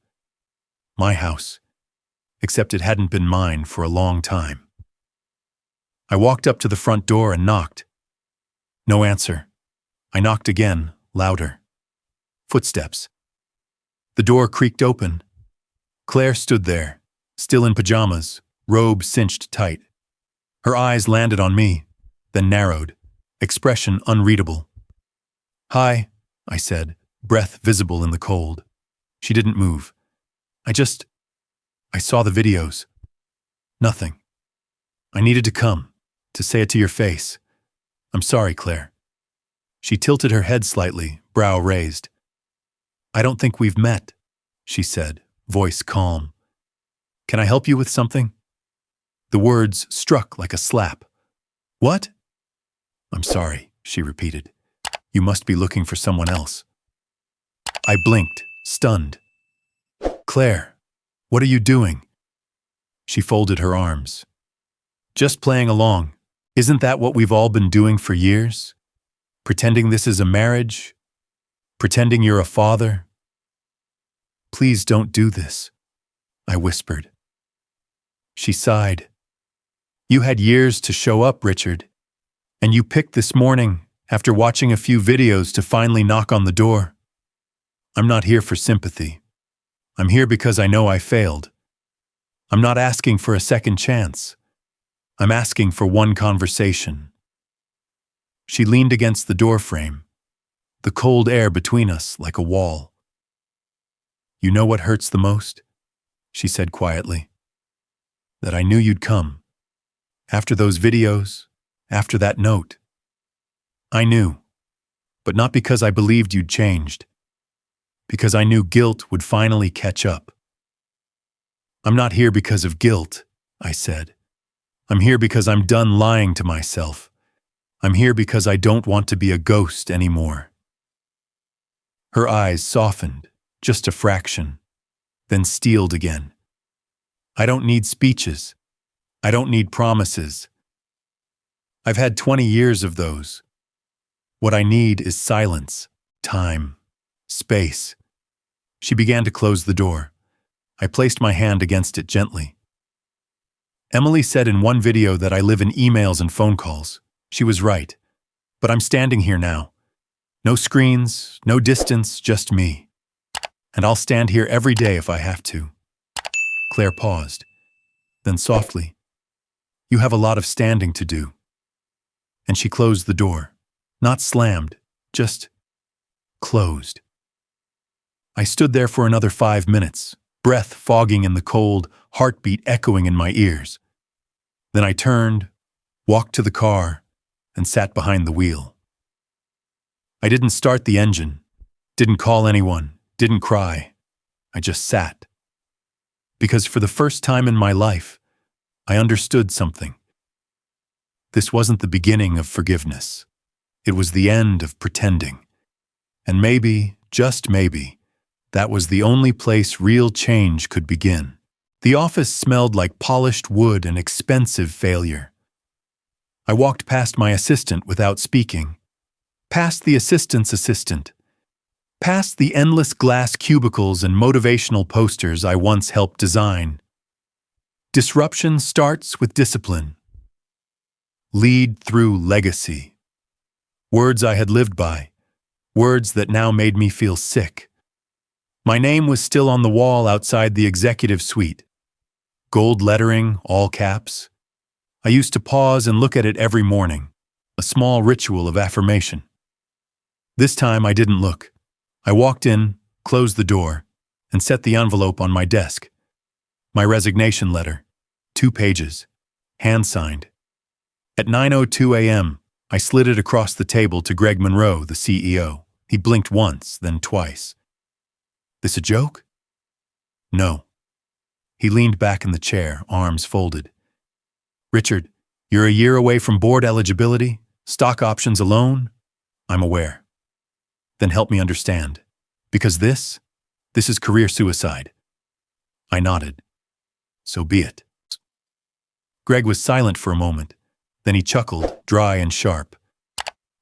Speaker 1: My house. Except it hadn't been mine for a long time. I walked up to the front door and knocked. No answer. I knocked again, louder. Footsteps. The door creaked open. Claire stood there, still in pajamas, robe cinched tight. Her eyes landed on me, then narrowed, expression unreadable. "Hi," I said, breath visible in the cold. She didn't move. I saw the videos. Nothing. I needed to come, to say it to your face. I'm sorry, Claire. She tilted her head slightly, brow raised. "I don't think we've met," she said, voice calm. "Can I help you with something?" The words struck like a slap. "What?" "I'm sorry," she repeated. "You must be looking for someone else." I blinked, stunned. "Claire, what are you doing?" She folded her arms. "Just playing along. Isn't that what we've all been doing for years? Pretending this is a marriage? Pretending you're a father?" "Please don't do this," I whispered. She sighed. "You had years to show up, Richard. And you picked this morning, after watching a few videos, to finally knock on the door. I'm not here for sympathy. I'm here because I know I failed. I'm not asking for a second chance. I'm asking for one conversation." She leaned against the doorframe, the cold air between us like a wall. "You know what hurts the most?" she said quietly. "That I knew you'd come. After those videos, after that note. I knew, but not because I believed you'd changed. Because I knew guilt would finally catch up." "I'm not here because of guilt," I said. "I'm here because I'm done lying to myself. I'm here because I don't want to be a ghost anymore." Her eyes softened, just a fraction, then steeled again. "I don't need speeches. I don't need promises. I've had 20 years of those. What I need is silence, time, space." She began to close the door. I placed my hand against it gently. "Emily said in one video that I live in emails and phone calls. She was right. But I'm standing here now. No screens, no distance, just me. And I'll stand here every day if I have to." Claire paused. Then softly, "You have a lot of standing to do." And she closed the door. Not slammed, just closed. I stood there for another 5 minutes, breath fogging in the cold, heartbeat echoing in my ears. Then I turned, walked to the car, and sat behind the wheel. I didn't start the engine, didn't call anyone, didn't cry. I just sat. Because for the first time in my life, I understood something. This wasn't the beginning of forgiveness. It was the end of pretending. And maybe, just maybe, that was the only place real change could begin. The office smelled like polished wood and expensive failure. I walked past my assistant without speaking, past the assistant's assistant, Past the endless glass cubicles and motivational posters I once helped design. Disruption starts with discipline. Lead through legacy. Words I had lived by. Words that now made me feel sick. My name was still on the wall outside the executive suite. Gold lettering, all caps. I used to pause and look at it every morning, a small ritual of affirmation. This time I didn't look. I walked in, closed the door, and set the envelope on my desk. My resignation letter, 2 pages, hand-signed. At 9:02 a.m., I slid it across the table to Greg Monroe, the CEO. He blinked once, then twice. This a joke? No. He leaned back in the chair, arms folded. Richard, you're a year away from board eligibility, stock options alone? I'm aware. Then help me understand. Because this is career suicide. I nodded. So be it. Greg was silent for a moment. Then he chuckled, dry and sharp.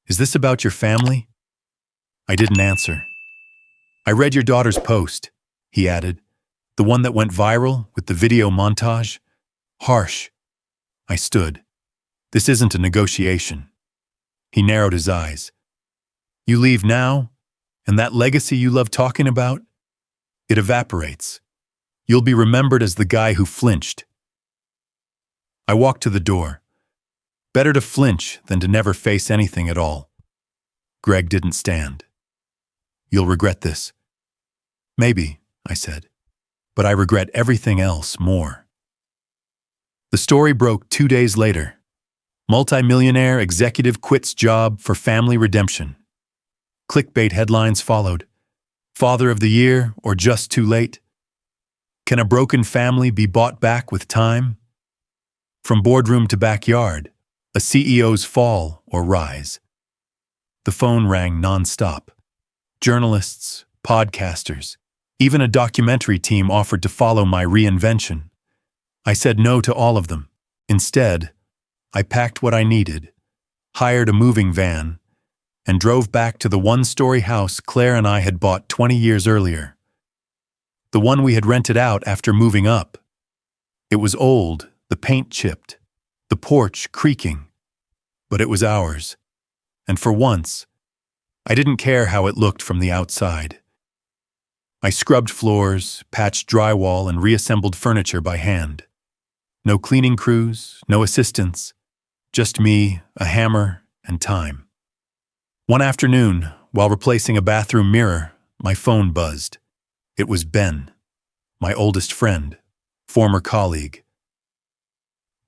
Speaker 1: Is this about your family? I didn't answer. I read your daughter's post, he added. The one that went viral with the video montage? Harsh. I stood. This isn't a negotiation. He narrowed his eyes. You leave now, and that legacy you love talking about? It evaporates. You'll be remembered as the guy who flinched. I walked to the door. Better to flinch than to never face anything at all. Greg didn't stand. You'll regret this. Maybe, I said, but I regret everything else more. The story broke 2 days later. Multi-millionaire executive quits job for family redemption. Clickbait headlines followed. Father of the year or just too late? Can a broken family be bought back with time? From boardroom to backyard, a CEO's fall or rise. The phone rang nonstop. Journalists, podcasters, even a documentary team offered to follow my reinvention. I said no to all of them. Instead, I packed what I needed, hired a moving van, and drove back to the one-story house Claire and I had bought 20 years earlier. The one we had rented out after moving up. It was old, the paint chipped, the porch creaking, but it was ours. And for once, I didn't care how it looked from the outside. I scrubbed floors, patched drywall, and reassembled furniture by hand. No cleaning crews, no assistants, just me, a hammer, and time. One afternoon, while replacing a bathroom mirror, my phone buzzed. It was Ben, my oldest friend, former colleague.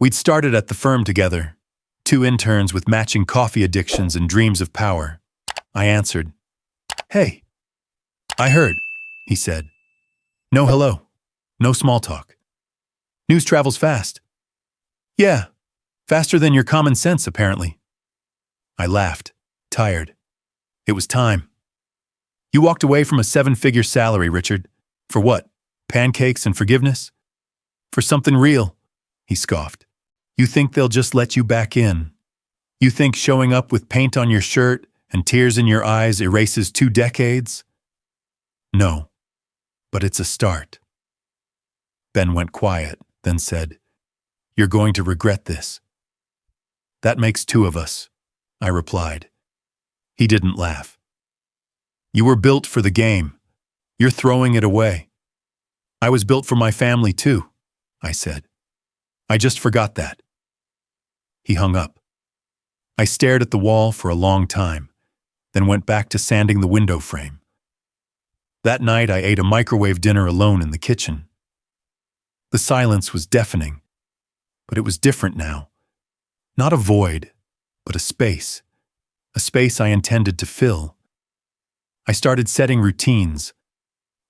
Speaker 1: We'd started at the firm together, 2 interns with matching coffee addictions and dreams of power. I answered. Hey. I heard, he said. No hello, no small talk. News travels fast. Yeah, faster than your common sense, apparently. I laughed, tired. It was time. You walked away from a 7-figure salary, Richard. For what? Pancakes and forgiveness? For something real, he scoffed. You think they'll just let you back in? You think showing up with paint on your shirt and tears in your eyes erases 2 decades? No, but it's a start. Ben went quiet, then said, You're going to regret this. That makes 2 of us, I replied. He didn't laugh. You were built for the game. You're throwing it away. I was built for my family too, I said. I just forgot that. He hung up. I stared at the wall for a long time, then went back to sanding the window frame. That night I ate a microwave dinner alone in the kitchen. The silence was deafening, but it was different now. Not a void, but a space I intended to fill. I started setting routines.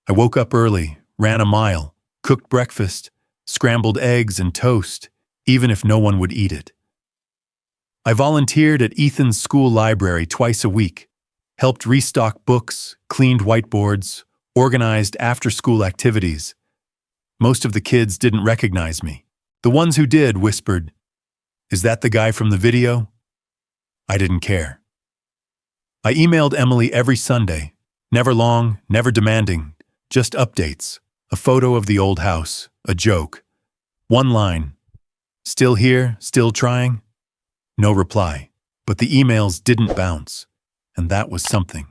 Speaker 1: I woke up early, ran a mile, cooked breakfast, scrambled eggs and toast, even if no one would eat it. I volunteered at Ethan's school library twice a week, helped restock books, cleaned whiteboards, organized after-school activities. Most of the kids didn't recognize me. The ones who did whispered, Is that the guy from the video? I didn't care. I emailed Emily every Sunday, Never long, never demanding, just updates. A photo of the old house, a joke. One line. Still here, still trying? No reply. But the emails didn't bounce, and that was something.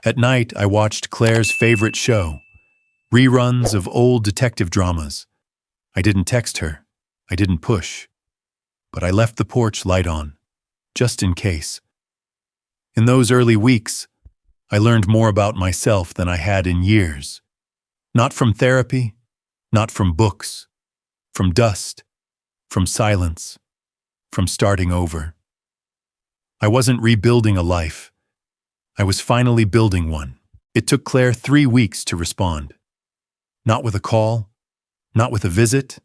Speaker 1: At night, I watched Claire's favorite show, reruns of old detective dramas. I didn't text her. I didn't push. But I left the porch light on, just in case. In those early weeks, I learned more about myself than I had in years. Not from therapy, not from books, from dust, from silence, from starting over. I wasn't rebuilding a life. I was finally building one. It took Claire 3 weeks to respond. Not with a call, not with a visit,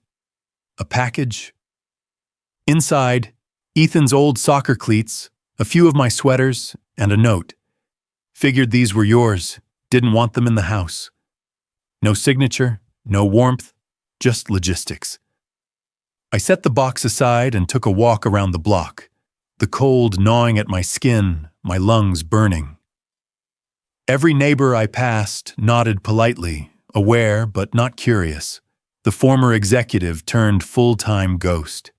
Speaker 1: a package. Inside, Ethan's old soccer cleats, a few of my sweaters, and a note. Figured these were yours, didn't want them in the house. No signature, no warmth, just logistics. I set the box aside and took a walk around the block, the cold gnawing at my skin, my lungs burning. Every neighbor I passed nodded politely, aware but not curious. The former executive turned full-time ghost.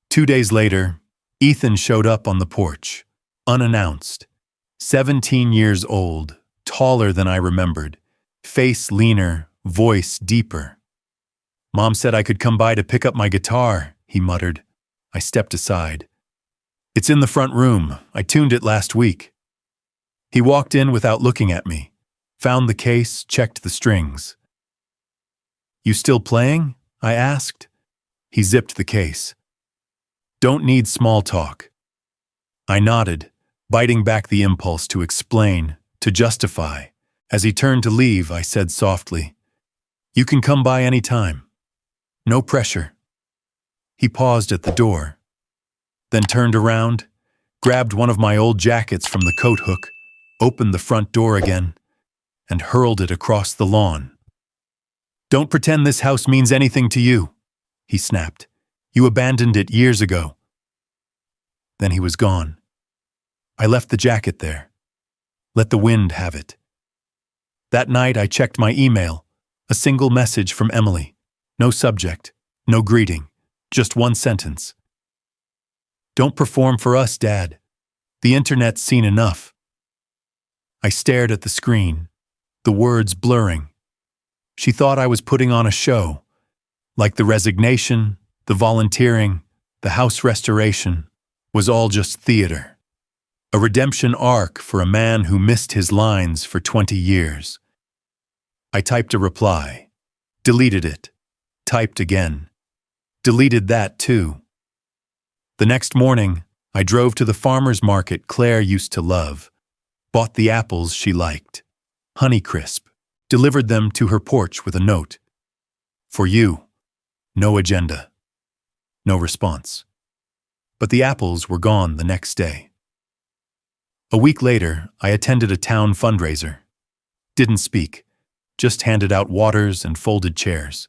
Speaker 1: 2 days later, Ethan showed up on the porch, unannounced. 17 years old, taller than I remembered, face leaner, voice deeper. Mom said I could come by to pick up my guitar, he muttered. I stepped aside. It's in the front room. I tuned it last week. He walked in without looking at me, found the case, checked the strings. You still playing? I asked. He zipped the case. Don't need small talk. I nodded, biting back the impulse to explain, to justify. As he turned to leave, I said softly, You can come by any time. No pressure. He paused at the door, then turned around, grabbed one of my old jackets from the coat hook, opened the front door again, and hurled it across the lawn. Don't pretend this house means anything to you, he snapped. You abandoned it years ago. Then he was gone. I left the jacket there. Let the wind have it. That night I checked my email, a single message from Emily. No subject, no greeting, just one sentence. Don't perform for us, Dad. The internet's seen enough. I stared at the screen, the words blurring. She thought I was putting on a show, like the resignation, the volunteering, the house restoration, was all just theater. A redemption arc for a man who missed his lines for 20 years. I typed a reply, deleted it, typed again, deleted that too. The next morning, I drove to the farmer's market Claire used to love, bought the apples she liked, Honeycrisp, delivered them to her porch with a note. For you, no agenda, no response. But the apples were gone the next day. A week later, I attended a town fundraiser. Didn't speak, just handed out waters and folded chairs.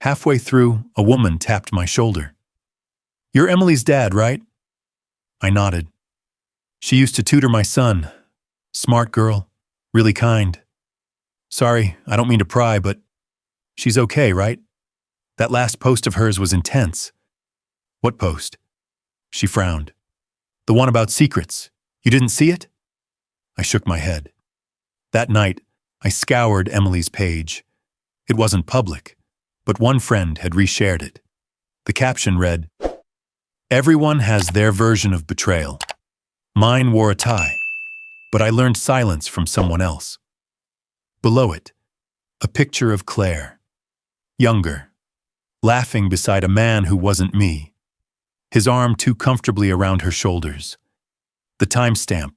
Speaker 1: Halfway through, a woman tapped my shoulder. You're Emily's dad, right? I nodded. She used to tutor my son. Smart girl, really kind. Sorry, I don't mean to pry, but she's okay, right? That last post of hers was intense. What post? She frowned. The one about secrets. You didn't see it? I shook my head. That night, I scoured Emily's page. It wasn't public, but one friend had reshared it. The caption read, Everyone has their version of betrayal. Mine wore a tie, but I learned silence from someone else. Below it, a picture of Claire, younger, laughing beside a man who wasn't me, his arm too comfortably around her shoulders. The timestamp,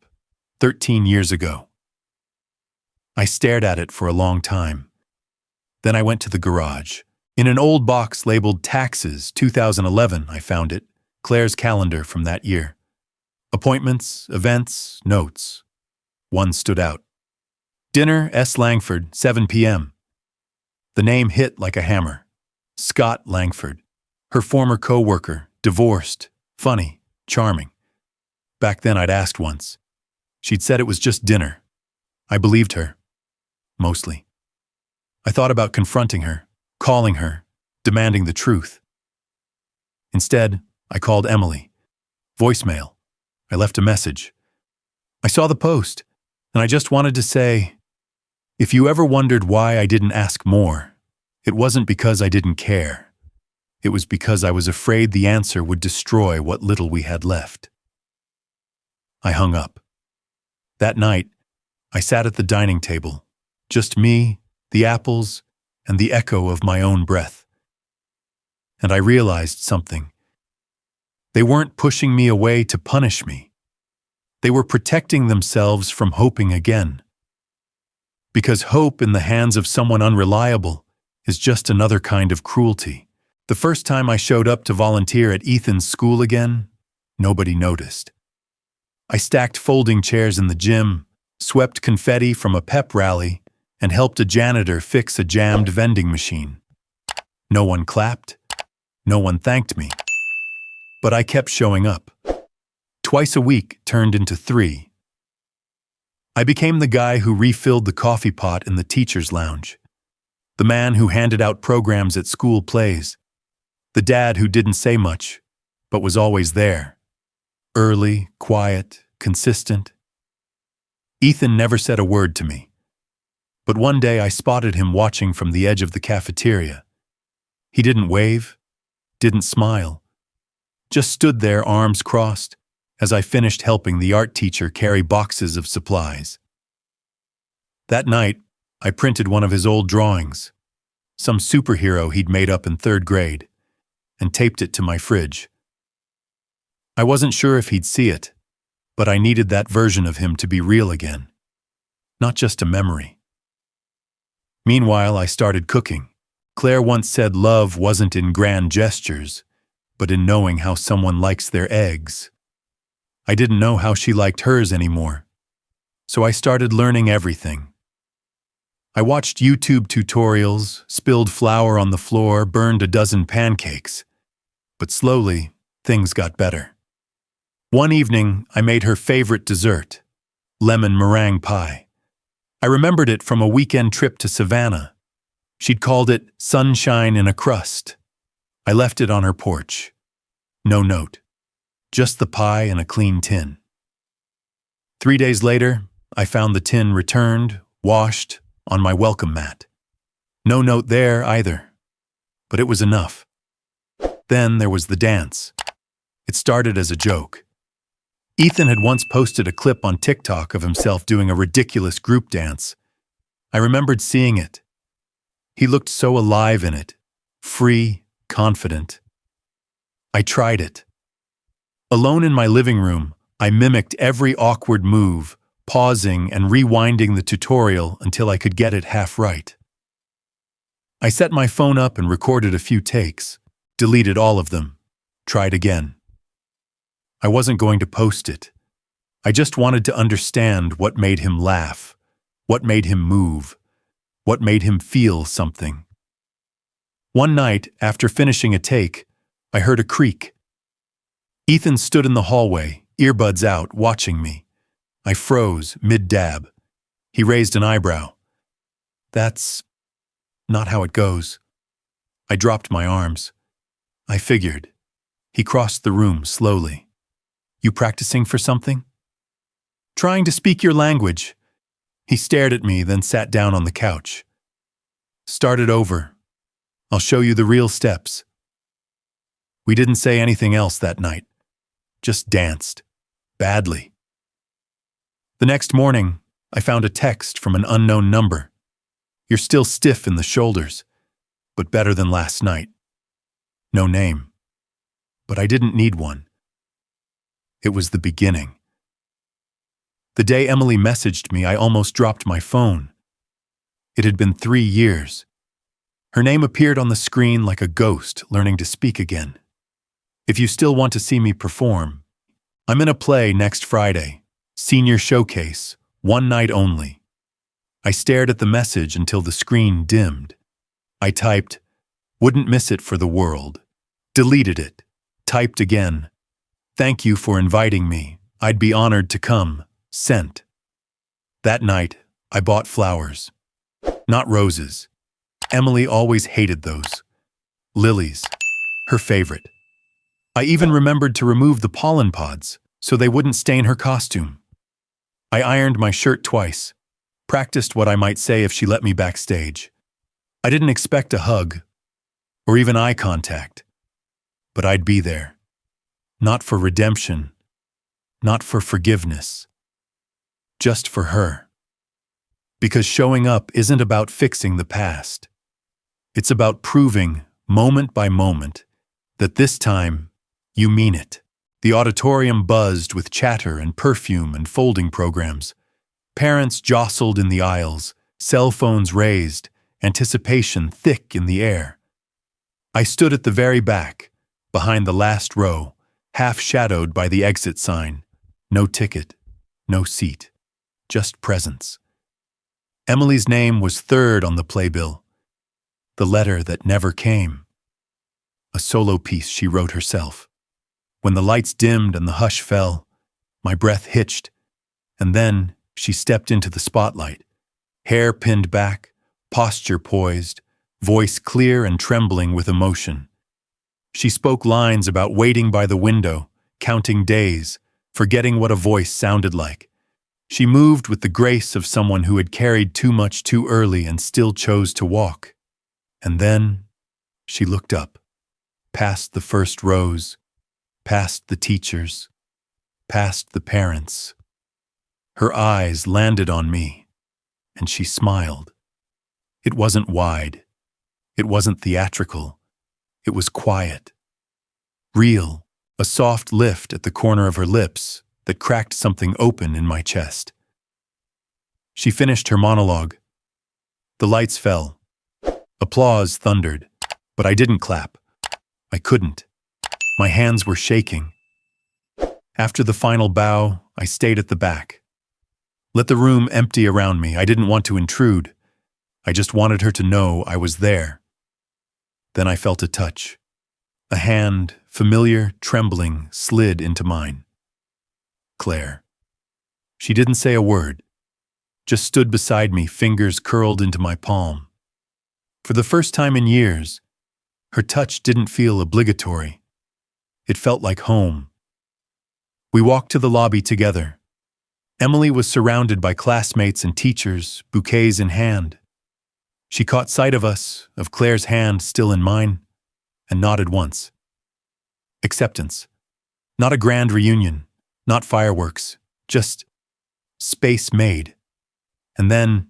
Speaker 1: 13 years ago. I stared at it for a long time. Then I went to the garage. In an old box labeled Taxes 2011, I found it, Claire's calendar from that year. Appointments, events, notes. One stood out. Dinner, S. Langford, 7 p.m. The name hit like a hammer. Scott Langford. Her former co-worker, divorced, funny, charming. Back then I'd asked once, She'd said it was just dinner. I believed her. Mostly. I thought about confronting her, calling her, demanding the truth. Instead, I called Emily. Voicemail. I left a message. I saw the post, and I just wanted to say, if you ever wondered why I didn't ask more, it wasn't because I didn't care. It was because I was afraid the answer would destroy what little we had left. I hung up. That night, I sat at the dining table, just me, the apples, and the echo of my own breath. And I realized something. They weren't pushing me away to punish me. They were protecting themselves from hoping again. Because hope in the hands of someone unreliable is just another kind of cruelty. The first time I showed up to volunteer at Ethan's school again, nobody noticed. I stacked folding chairs in the gym, swept confetti from a pep rally, and helped a janitor fix a jammed vending machine. No one clapped. No one thanked me. But I kept showing up. Twice a week turned into 3. I became the guy who refilled the coffee pot in the teacher's lounge. The man who handed out programs at school plays. The dad who didn't say much, but was always there. Early, quiet, consistent. Ethan never said a word to me. But one day I spotted him watching from the edge of the cafeteria. He didn't wave, didn't smile, just stood there arms crossed as I finished helping the art teacher carry boxes of supplies. That night, I printed one of his old drawings, some superhero he'd made up in 3rd grade, and taped it to my fridge. I wasn't sure if he'd see it, but I needed that version of him to be real again, not just a memory. Meanwhile, I started cooking. Claire once said love wasn't in grand gestures, but in knowing how someone likes their eggs. I didn't know how she liked hers anymore, so I started learning everything. I watched YouTube tutorials, spilled flour on the floor, burned a dozen pancakes, but slowly, things got better. One evening, I made her favorite dessert, lemon meringue pie. I remembered it from a weekend trip to Savannah. She'd called it sunshine in a crust. I left it on her porch. No note. Just the pie and a clean tin. 3 days later, I found the tin returned, washed, on my welcome mat. No note there either. But it was enough. Then there was the dance. It started as a joke. Ethan had once posted a clip on TikTok of himself doing a ridiculous group dance. I remembered seeing it. He looked so alive in it, free, confident. I tried it. Alone in my living room, I mimicked every awkward move, pausing and rewinding the tutorial until I could get it half right. I set my phone up and recorded a few takes, deleted all of them, tried again. I wasn't going to post it. I just wanted to understand what made him laugh, what made him move, what made him feel something. One night, after finishing a take, I heard a creak. Ethan stood in the hallway, earbuds out, watching me. I froze, mid-dab. He raised an eyebrow. That's not how it goes. I dropped my arms. I figured. He crossed the room slowly. You practicing for something? Trying to speak your language. He stared at me, then sat down on the couch. Start it over. I'll show you the real steps. We didn't say anything else that night. Just danced. Badly. The next morning, I found a text from an unknown number. You're still stiff in the shoulders, but better than last night. No name. But I didn't need one. It was the beginning. The day Emily messaged me, I almost dropped my phone. It had been 3 years. Her name appeared on the screen like a ghost learning to speak again. If you still want to see me perform, I'm in a play next Friday, senior showcase, 1 night only. I stared at the message until the screen dimmed. I typed, wouldn't miss it for the world. Deleted it. Typed again. Thank you for inviting me. I'd be honored to come. Scent. That night, I bought flowers. Not roses. Emily always hated those. Lilies. Her favorite. I even remembered to remove the pollen pods so they wouldn't stain her costume. I ironed my shirt twice, practiced what I might say if she let me backstage. I didn't expect a hug or even eye contact, but I'd be there. Not for redemption, not for forgiveness, just for her. Because showing up isn't about fixing the past. It's about proving, moment by moment, that this time, you mean it. The auditorium buzzed with chatter and perfume and folding programs. Parents jostled in the aisles, cell phones raised, anticipation thick in the air. I stood at the very back, behind the last row, half shadowed by the exit sign. No ticket, no seat, just presence. Emily's name was third on the playbill. The letter that never came. A solo piece she wrote herself. When the lights dimmed and the hush fell, my breath hitched, and then she stepped into the spotlight. Hair pinned back, posture poised, voice clear and trembling with emotion. She spoke lines about waiting by the window, counting days, forgetting what a voice sounded like. She moved with the grace of someone who had carried too much too early and still chose to walk. And then she looked up, past the first rows, past the teachers, past the parents. Her eyes landed on me, and she smiled. It wasn't wide. It wasn't theatrical. It was quiet. Real, a soft lift at the corner of her lips that cracked something open in my chest. She finished her monologue. The lights fell. Applause thundered, but I didn't clap. I couldn't. My hands were shaking. After the final bow, I stayed at the back. Let the room empty around me. I didn't want to intrude. I just wanted her to know I was there. Then I felt a touch. A hand, familiar, trembling, slid into mine. Claire. She didn't say a word, just stood beside me, fingers curled into my palm. For the first time in years, her touch didn't feel obligatory. It felt like home. We walked to the lobby together. Emily was surrounded by classmates and teachers, bouquets in hand. She caught sight of us, of Claire's hand still in mine, and nodded once. Acceptance. Not a grand reunion, not fireworks, just space made. And then,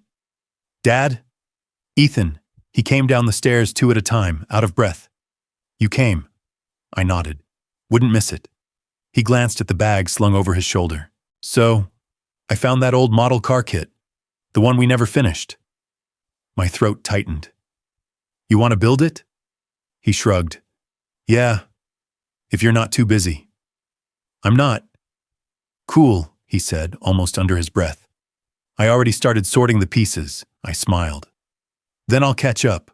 Speaker 1: Dad? Ethan. He came down the stairs 2 at a time, out of breath. You came. I nodded. Wouldn't miss it. He glanced at the bag slung over his shoulder. So, I found that old model car kit, the one we never finished. My throat tightened. You want to build it? He shrugged. Yeah, if you're not too busy. I'm not. Cool, he said, almost under his breath. I already started sorting the pieces. I smiled. Then I'll catch up.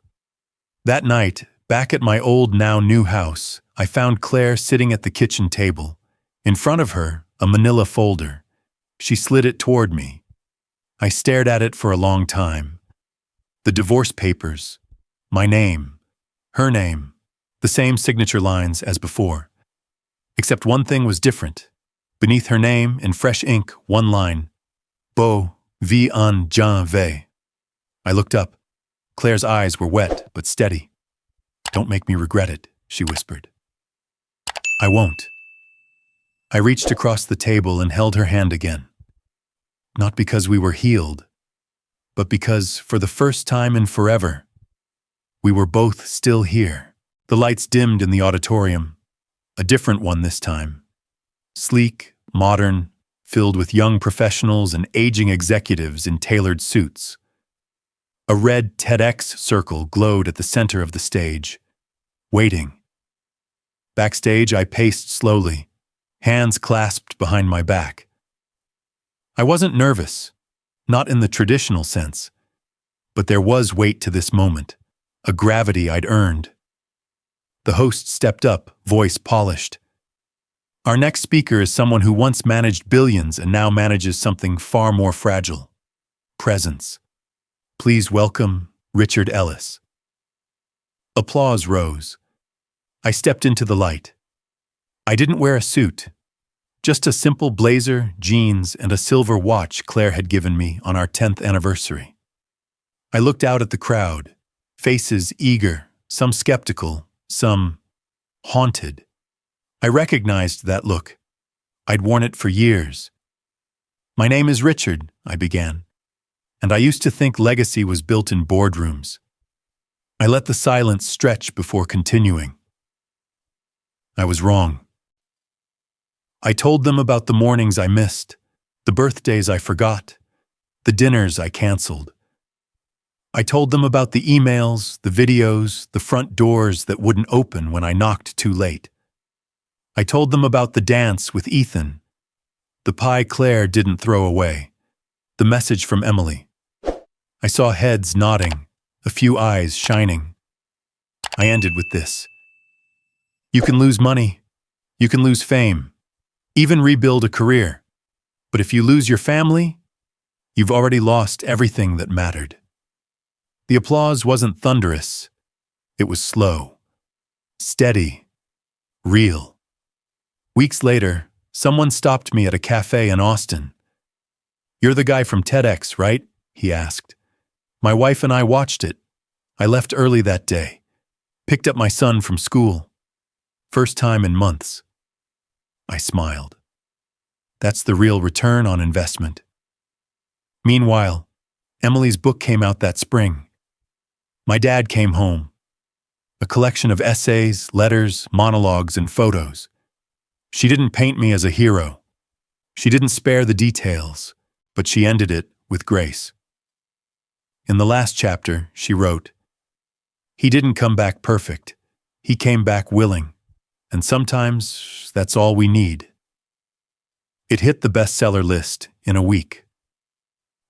Speaker 1: That night, back at my old now new house, I found Claire sitting at the kitchen table. In front of her, a manila folder. She slid it toward me. I stared at it for a long time. The divorce papers, my name, her name, the same signature lines as before. Except one thing was different. Beneath her name, in fresh ink, one line. Beau, vie en janvier. I looked up. Claire's eyes were wet but steady. Don't make me regret it, she whispered. I won't. I reached across the table and held her hand again. Not because we were healed, but because, for the first time in forever, we were both still here. The lights dimmed in the auditorium. A different one this time. Sleek, modern, filled with young professionals and aging executives in tailored suits. A red TEDx circle glowed at the center of the stage, waiting. Backstage, I paced slowly, hands clasped behind my back. I wasn't nervous, not in the traditional sense, but there was weight to this moment, a gravity I'd earned. The host stepped up, voice polished. Our next speaker is someone who once managed billions and now manages something far more fragile: presence. Please welcome Richard Ellis. Applause rose. I stepped into the light. I didn't wear a suit, just a simple blazer, jeans, and a silver watch Claire had given me on our 10th anniversary. I looked out at the crowd, faces eager, some skeptical, some haunted. I recognized that look. I'd worn it for years. "My name is Richard," I began, "and I used to think legacy was built in boardrooms." I let the silence stretch before continuing. I was wrong. I told them about the mornings I missed, the birthdays I forgot, the dinners I canceled. I told them about the emails, the videos, the front doors that wouldn't open when I knocked too late. I told them about the dance with Ethan, the pie Claire didn't throw away, the message from Emily. I saw heads nodding, a few eyes shining. I ended with this: you can lose money, you can lose fame, even rebuild a career. But if you lose your family, you've already lost everything that mattered. The applause wasn't thunderous. It was slow, steady, real. Weeks later, someone stopped me at a cafe in Austin. "You're the guy from TEDx, right?" he asked. My wife and I watched it. I left early that day, picked up my son from school. First time in months. I smiled. That's the real return on investment. Meanwhile, Emily's book came out that spring. My dad came home. A collection of essays, letters, monologues, and photos. She didn't paint me as a hero. She didn't spare the details, but she ended it with grace. In the last chapter, she wrote, "He didn't come back perfect. He came back willing. And sometimes that's all we need." It hit the bestseller list in a week.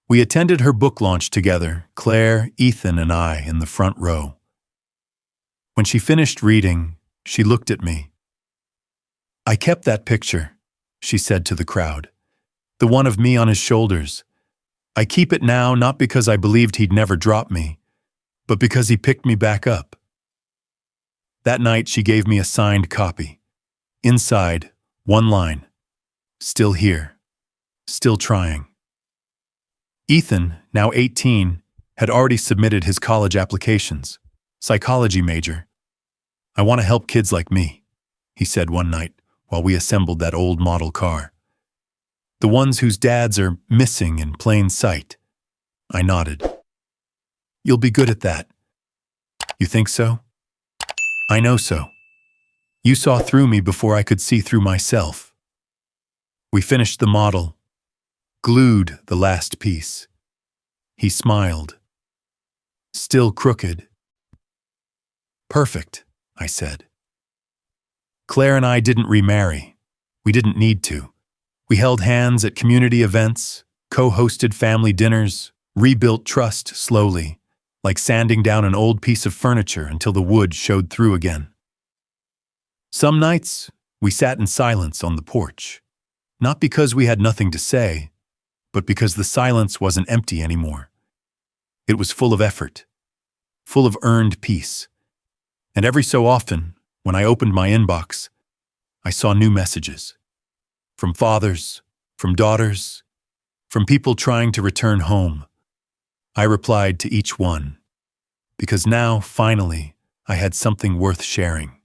Speaker 1: We attended her book launch together, Claire, Ethan, and I, in the front row. When she finished reading, she looked at me. "I kept that picture," she said to the crowd, "the one of me on his shoulders. I keep it now not because I believed he'd never drop me, but because he picked me back up." That night she gave me a signed copy. Inside, one line: "Still here. Still trying." Ethan, now 18, had already submitted his college applications. Psychology major. "I want to help kids like me," he said one night while we assembled that old model car. "The ones whose dads are missing in plain sight." I nodded. "You'll be good at that." "You think so?" "I know so. You saw through me before I could see through myself." We finished the model, glued the last piece. He smiled. "Still crooked." "Perfect," I said. Claire and I didn't remarry. We didn't need to. We held hands at community events, co-hosted family dinners, rebuilt trust slowly, like sanding down an old piece of furniture until the wood showed through again. Some nights, we sat in silence on the porch, not because we had nothing to say, but because the silence wasn't empty anymore. It was full of effort, full of earned peace. And every so often, when I opened my inbox, I saw new messages. From fathers, from daughters, from people trying to return home. I replied to each one, because now, finally, I had something worth sharing.